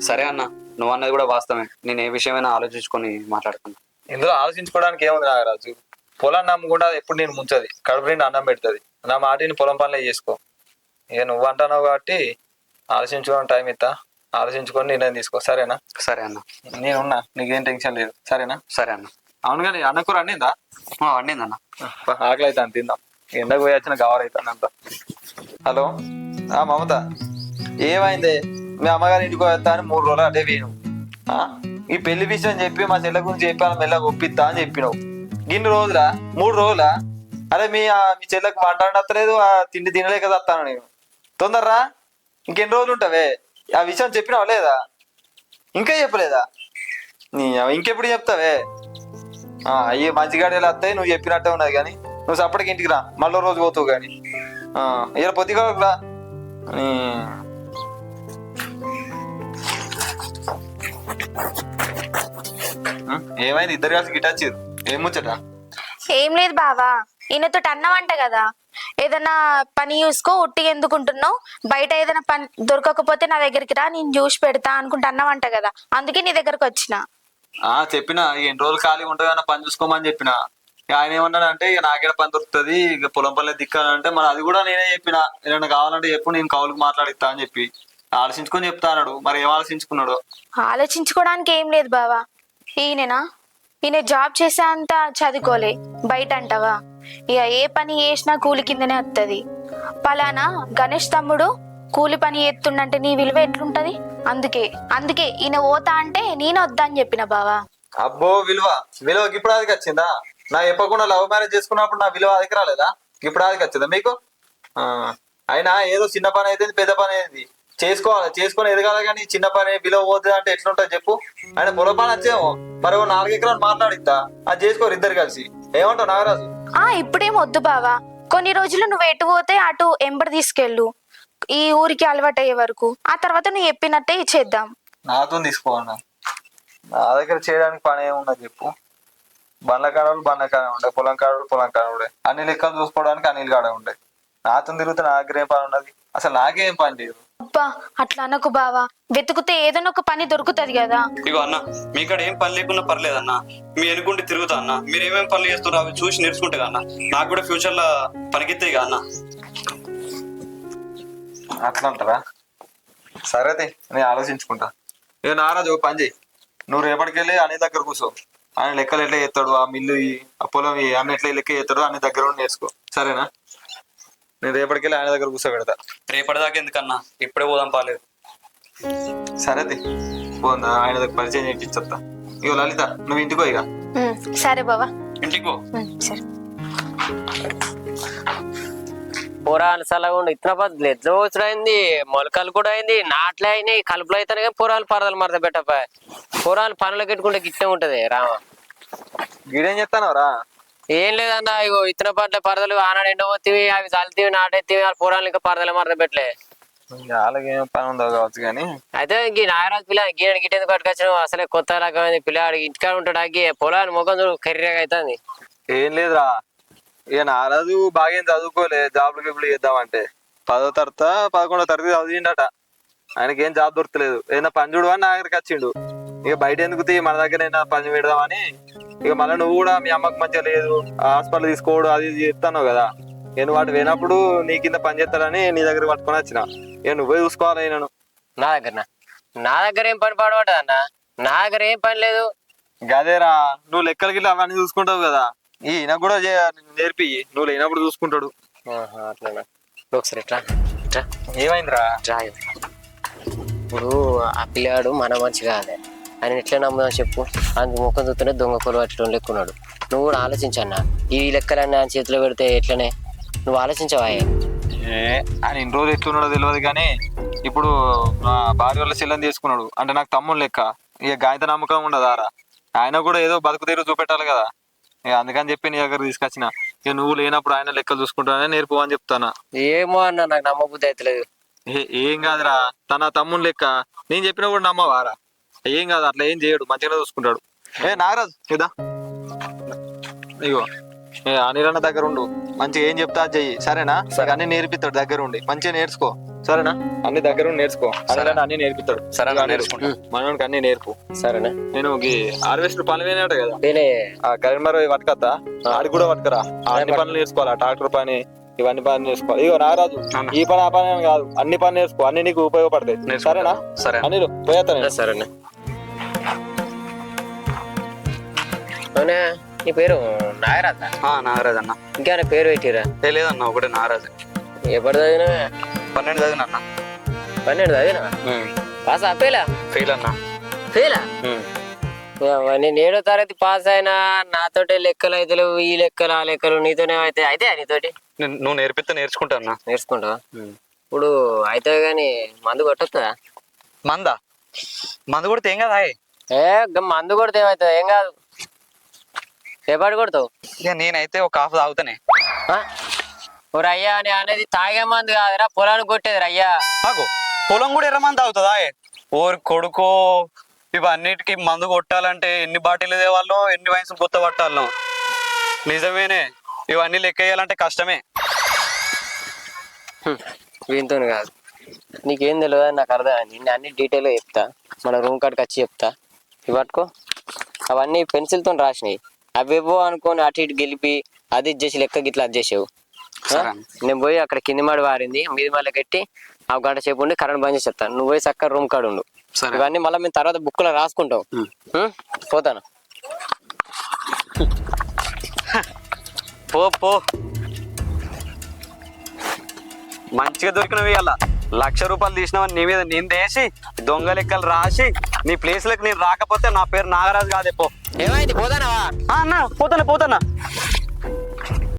సరే అన్న నువ్వు అన్నది కూడా వాస్తవమే. నేను ఏ విషయమైనా ఆలోచించుకొని మాట్లాడుతున్నా. ఇందులో ఆలోచించుకోవడానికి ఏముంది నాగరాజు? పొలాన్ని నమ్ముకుంటా ఎప్పుడు నేను ముంచది, కడుపు నిండి అన్నం పెడుతుంది. నా మాటిని పొలం పనులే చేసుకో. ఇక నువ్వు అంటున్నావు కాబట్టి ఆలోచించుకోవడం టైం ఇస్తా, ఆలోచించుకొని నిర్ణయం తీసుకో. సరేనా? సరే అన్న. నేనున్నా, నీకేం టెన్షన్ లేదు. సరేనా? సరే అన్న. అవును కానీ అన్న కూర అన్నిందా? వండిందన్న. ఆకలి అవుతాను, తిందాం. ఎండకు పోయి వచ్చిన గవరైతాను అంత. హలో మమత, ఏమైంది? మీ అమ్మగారి ఇంటికి వస్తా అని 3 రోజులు అదే వేయను. ఈ పెళ్లి విషయం చెప్పి మా చెల్లె గురించి చెప్పాను, మెల్లగా ఒప్పిస్తా అని చెప్పినావు. ఇన్ని రోజులా? 3 రోజులా? అరే మీ చెల్లెకు మాట్లాడలేదు, ఆ తిండి తినలేక వస్తాను నేను. తొందరరా, ఇంకెన్ని రోజులు ఉంటావే? ఆ విషయం చెప్పినావా లేదా? ఇంకా చెప్పలేదా? ఇంకెప్పుడు చెప్తావే? అయ్యి మంచిగాడేలా వస్తాయి, నువ్వు చెప్పినట్టే ఉన్నది. కానీ నువ్వు సప్పటికి ఇంటికి రా, మళ్ళీ రోజు పోతావు. కానీ ఇలా పొద్దుగాలకు రా. ఏమైంది? ఇద్దరు కలిసి గిటాచిరు, ఏం ముచ్చట? ఏం లేదు బావా, ఈయనతో అన్నవంట కదా, ఏదైనా పని చూసుకో, ఉట్టిగా ఎందుకుంటున్నావు, బయట ఏదైనా పని దొరకకపోతే నా దగ్గరికి రా, నేను చూసి పెడతా అనుకుంటా అన్నవంట కదా, అందుకే నీ దగ్గరకు వచ్చిన. చెప్పిన ఎన్ని రోజులు ఖాళీ ఉంటాయన్న పని చూసుకోమని చెప్పిన. ఆయన ఏమన్నాడంటే ఇక నాకేడ పని దొరుకుతుంది, ఇక పొలం పల్లె దిక్కానంటే మరి అది కూడా నేనే చెప్పిన. ఏదైనా కావాలంటే చెప్పు, నేను కౌలుకు మాట్లాడిస్తా అని చెప్పి ఆలోచించుకొని చెప్తా అన్నాడు. మరి ఏం ఆలోచించుకున్నాడు? ఆలోచించుకోవడానికి ఏం లేదు బావా, ఈయన జాబ్ చేసే అంత చదువుకోలే, బయట అంటావా, ఇక ఏ పని చేసినా కూలి కిందనే వస్తుంది. పలానా గణేష్ తమ్ముడు కూలి పని చేస్తుండంటే నీ విలువ ఎట్లుంటది? అందుకే ఈయన పోతా అంటే నేను వద్దా అని చెప్పిన బావా. అబ్బో, విలువకి ఇప్పుడు అదికి వచ్చిందా? నా చెప్పకుండా లవ్ మ్యారేజ్ చేసుకున్నప్పుడు నా విలువ అదికి రాలేదా? ఇప్పుడు అదికి వచ్చిందా మీకు? అయినా ఏదో చిన్న పని అయితే పెద్ద పని అయింది, చేసుకొని ఎదగాలి. కానీ చిన్న పని విలువ పోతుంది అంటే ఎట్లుంటుంది చెప్పు? ఆయన పొలం పని వచ్చేమో మరి 4 ఎకరాలు మాట్లాడిస్తా, అది చేసుకోరు ఇద్దరు కలిసి. ఏమంటావు నాగరాజు? ఇప్పుడేం వద్దు బావా, కొన్ని రోజులు నువ్వు ఎటు పోతే అటు ఎంబడి తీసుకెళ్ళు, ఈ ఊరికి అలవాటు అయ్యే వరకు. ఆ తర్వాత నువ్వు చెప్పినట్టే ఇచ్చేద్దాం. నాతో తీసుకోవన్నా, నా దగ్గర చేయడానికి పని ఏమున్నది చెప్పు? బండ్ల కాడలు ఉండే, పొలం కాడ ఉండే, అన్ని లెక్కలు చూసుకోవడానికి అనిల్ కాడ ఉండే. నాతో తిరిగితే నా దగ్గర ఏం పని ఉన్నది? అసలు నాకేం పని లేదు. అబ్బా అట్లా అనకు బావా, వెతుకుతే ఏదైనా ఒక పని దొరుకుతది కదా. ఇగో అన్న, మీకాడ ఏం పని లేకున్నా పర్లేదన్న, మీ ఎనుకుంటే తిరుగుతా అన్న. మీరు ఏమేమి పనులు చేస్తున్నారో అవి చూసి నేర్చుకుంటే అన్న, నాకు కూడా ఫ్యూచర్ లో పనికిస్తాయి కదా అన్న. అట్లా అంటారా? సరే నేను ఆలోచించుకుంటా. ఇక నారాజు ఓ పని చేయి, నువ్వు రేపటికెళ్ళి అన్ని దగ్గర కూర్చో. ఆయన లెక్కలు ఎట్లా చేస్తాడు, ఆ మిల్లు ఆ పొలం అన్ని ఎట్లా లెక్క చేస్తాడు అన్ని దగ్గర ఉండి నేర్చుకో. సరేనా? నేను రేపటికెళ్ళి ఆయన దగ్గర కూర్చోబెడతా. రేపటిదాకా ఎందుకన్నా, ఇప్పుడే పోదాం పాలేదు. సరే పోందా, ఆయన దగ్గర పరిచయం చేయించేస్తా. ఇగో లలిత, నువ్వు ఇంటికో ఇక. సరే బావా, ఇంటికి పో. సరే. పొరాలు సలగా ఉండి ఇతర పద్ధతులు ఎట్లా వచ్చుడైంది, మొలకలు కూడా అయింది, నాట్లే అయినాయి, కలుపులు అయితేనే కానీ పొరాలు పరదలు మరద పెట్టపాయి. పొరాలు పనులు కట్టుకుంటే గిట్టే ఉంటది రామ. గీడేం చెప్తానవరా? ఏం లేదన్నా, ఇగో ఇతర పట్ల పరదలు ఆనాడు ఎండబోతివి, అవి చల్లితివి, నాటెత్తివి, ఆ పొరాలు ఇంకా పరదలు మరద పెట్టలే. వాళ్ళకి ఏం పని ఉందో కావచ్చు కానీ. అయితే ఈ నాగరాజు పిల్ల గీయని గిట్టేందుకు పట్టుకొచ్చిన, అసలే కొత్త రకమైంది పిల్లాడు, ఇంటికాడ ఉంటాడు. అగ్గి పొలాన్ని ముఖం చూడు కర్రీగా అవుతుంది. ఏం లేదురా, ఇక నారాజు బాగా చదువుకోలే, జాబ్లు గిబ్లు చేద్దామంటే 10వ తరగతి 11వ తరగతి చదివిండట. ఆయనకి ఏం జాబ్ దొరకలేదు. ఏదైనా పని చూడు అని నా దగ్గరికి వచ్చిండు. ఇక బయట ఎందుకు మన దగ్గర పని పెడదామని. ఇక మళ్ళీ నువ్వు కూడా మీ అమ్మకి మంచిగా లేదు, హాస్పిటల్ తీసుకోవడం అది చెప్తాను కదా, నేను వాటి పోయినప్పుడు నీ కింద పని చేస్తాడని నీ దగ్గర పట్టుకొని వచ్చిన. ఇక నువ్వే చూసుకోవాలి. నేను నా దగ్గర ఏం పని పడబడ్డది అన్న, నా దగ్గర ఏం పని లేదు. గదేరా, నువ్వు లెక్కలకి అవన్నీ చూసుకుంటావు కదా, ఈయన కూడా నేర్పి, నువ్వు లేనప్పుడు చూసుకుంటాడు. అట్లా ఒకసారి ఎట్లా ఏమైందిరా? ఇప్పుడు ఆ పిల్లాడు మన మంచి కాదే, ఆయన ఎట్లా నమ్ముదాం చెప్పు? అందుకు ముఖం చూస్తూనే దొంగ కొలు పట్టడం లెక్కున్నాడు. నువ్వు కూడా ఆలోచించన్నా, ఈ లెక్కలన్నీ ఆయన చేతిలో పెడితే ఎట్లనే, నువ్వు ఆలోచించవా? ఆయన ఇన్ని రోజులు ఎట్లున్నాడో తెలియదు కానీ ఇప్పుడు మా భార్య వాళ్ళ చెల్లెని తీసుకున్నాడు అంటే నాకు తమ్ముడు లెక్క. ఇక గాయత నమ్మకం ఉండదారా, ఆయన కూడా ఏదో బతుకు తీరు చూపెట్టాలి కదా. ఇక అందుకని చెప్పి నీ దగ్గర తీసుకొచ్చిన. ఇక నువ్వు లేనప్పుడు ఆయన లెక్కలు చూసుకుంటానే నేర్పు అని చెప్తానా. ఏమో అన్న, నాకు నమ్మబుద్ధి అవుతలేదు. ఏం కాదురా, తన తమ్ముడు లెక్క, నేను చెప్పినా కూడా నమ్మవారా? ఏం కాదు, అట్లా ఏం చేయడు, మంచిగా చూసుకుంటాడు. నాగరాజు ఇదా, ఇగో అనిల్ అన్న దగ్గర ఉండు, మంచిగా ఏం చెప్తా అది చెయ్యి సరేనా సరే అన్ని నేర్పిస్తాడు దగ్గర ఉండి మంచిగా నేర్చుకో సరేనా అన్ని దగ్గర ఉండి నేర్చుకో అన్ని నేర్పిస్తాడు సరే అన్న, ఇక నేర్చుకుంటా. మనోనికి అన్ని నేర్పు సరేనా నేను హార్వెస్ట్ పనులు పోయినట్టు కదా నేనే ఆ కరీంనగర్ పట్టుకత్తా ఆడికి కూడా పట్టుకురా అన్ని పనులు నేర్చుకోవాలా ట్రాక్టర్ పని ఇవన్నీ పనులు నేర్చుకోవాలి ఇగో నాగరాజు అన్న. ఈ పని ఆ పని అని కాదు అన్ని పనులు నేర్చుకో అన్ని నీకు ఉపయోగపడతాయి నేర్చుకుంటా. సరేనా సరే అన్న. అనిలు పోయేస్తా నేను సరేనా అవునా నీ పేరు నాగరాజ నాగరాజ్ అన్న ఇంకేమైనా పేరు పెట్టిరా లేదన్న ఒకటే నాగరాజ్ ఎప్పుడు చదివినా 12 చదివిన అన్న 12 చదివినా పాస్ అప్పేలా ఫెయిల్ అన్న ఫెయిలా నేను 7వ తరగతి పాస్ అయినా నాతోటే లెక్కలు అయితే ఈ లెక్కలు ఆ లెక్కలు నీతోనే అయితే నీతోటి నువ్వు నేర్పిస్తే నేర్చుకుంటా అన్న నేర్చుకుంటావా ఇప్పుడు అయితే గాని మందు కొట్టొస్తుందా మందు కొడితే ఏం కదా మందు కొడితే ఏమవుతుంది ఏం కాదు రేపాటి కొడతావు ఇక నేనైతే ఒక హాఫ్ తాగుతానే ఓరు అయ్యా అని అనేది తాగే మందు కాదురా పొలానికి కొట్టేది అయ్యా మాకు పొలం కూడా ఎర్రమంది తాగుతుందా ఓరి కొడుకో ఇవన్నిటికి మందు కొట్టాలంటే ఎన్ని బాటిల్ తేవాలో ఎన్ని వయసు కొత్త పట్టాలో నిజమేనే ఇవన్నీ లెక్క వేయాలంటే కష్టమే వీంతో కాదు నీకేం తెలియదు నాకు అర్థం నేను అన్ని డీటెయిల్గా చెప్తా మన రూమ్ కాడికి వచ్చి చెప్తా ఇవి పట్టుకో అవన్నీ పెన్సిల్తో రాసినాయి అవేవో అనుకోని అటు ఇటు గెలిపి అది ఇచ్చేసి లెక్క గిట్లా అది చేసావు నేను పోయి అక్కడ కింది మాడి వారింది మీది మళ్ళీ కట్టి ఆ గంట సేపు ఉండి కరెంట్ బంద్ చేసి చెప్తాను నువ్వు పోయి చక్కగా రూమ్ కాడు ఉండు ఇవన్నీ మళ్ళీ మేము తర్వాత బుక్లో రాసుకుంటాం పోతాను పో మంచిగా దొరికినవి ఇవాళ 1,00,000 రూపాయలు తీసినావని నీ మీద నిందేసి దొంగ లెక్కలు రాసి నీ ప్లేస్లకు నేను రాకపోతే నా పేరు నాగరాజు కాదే పో ఏమైంది పోతానవా అన్న పోతానా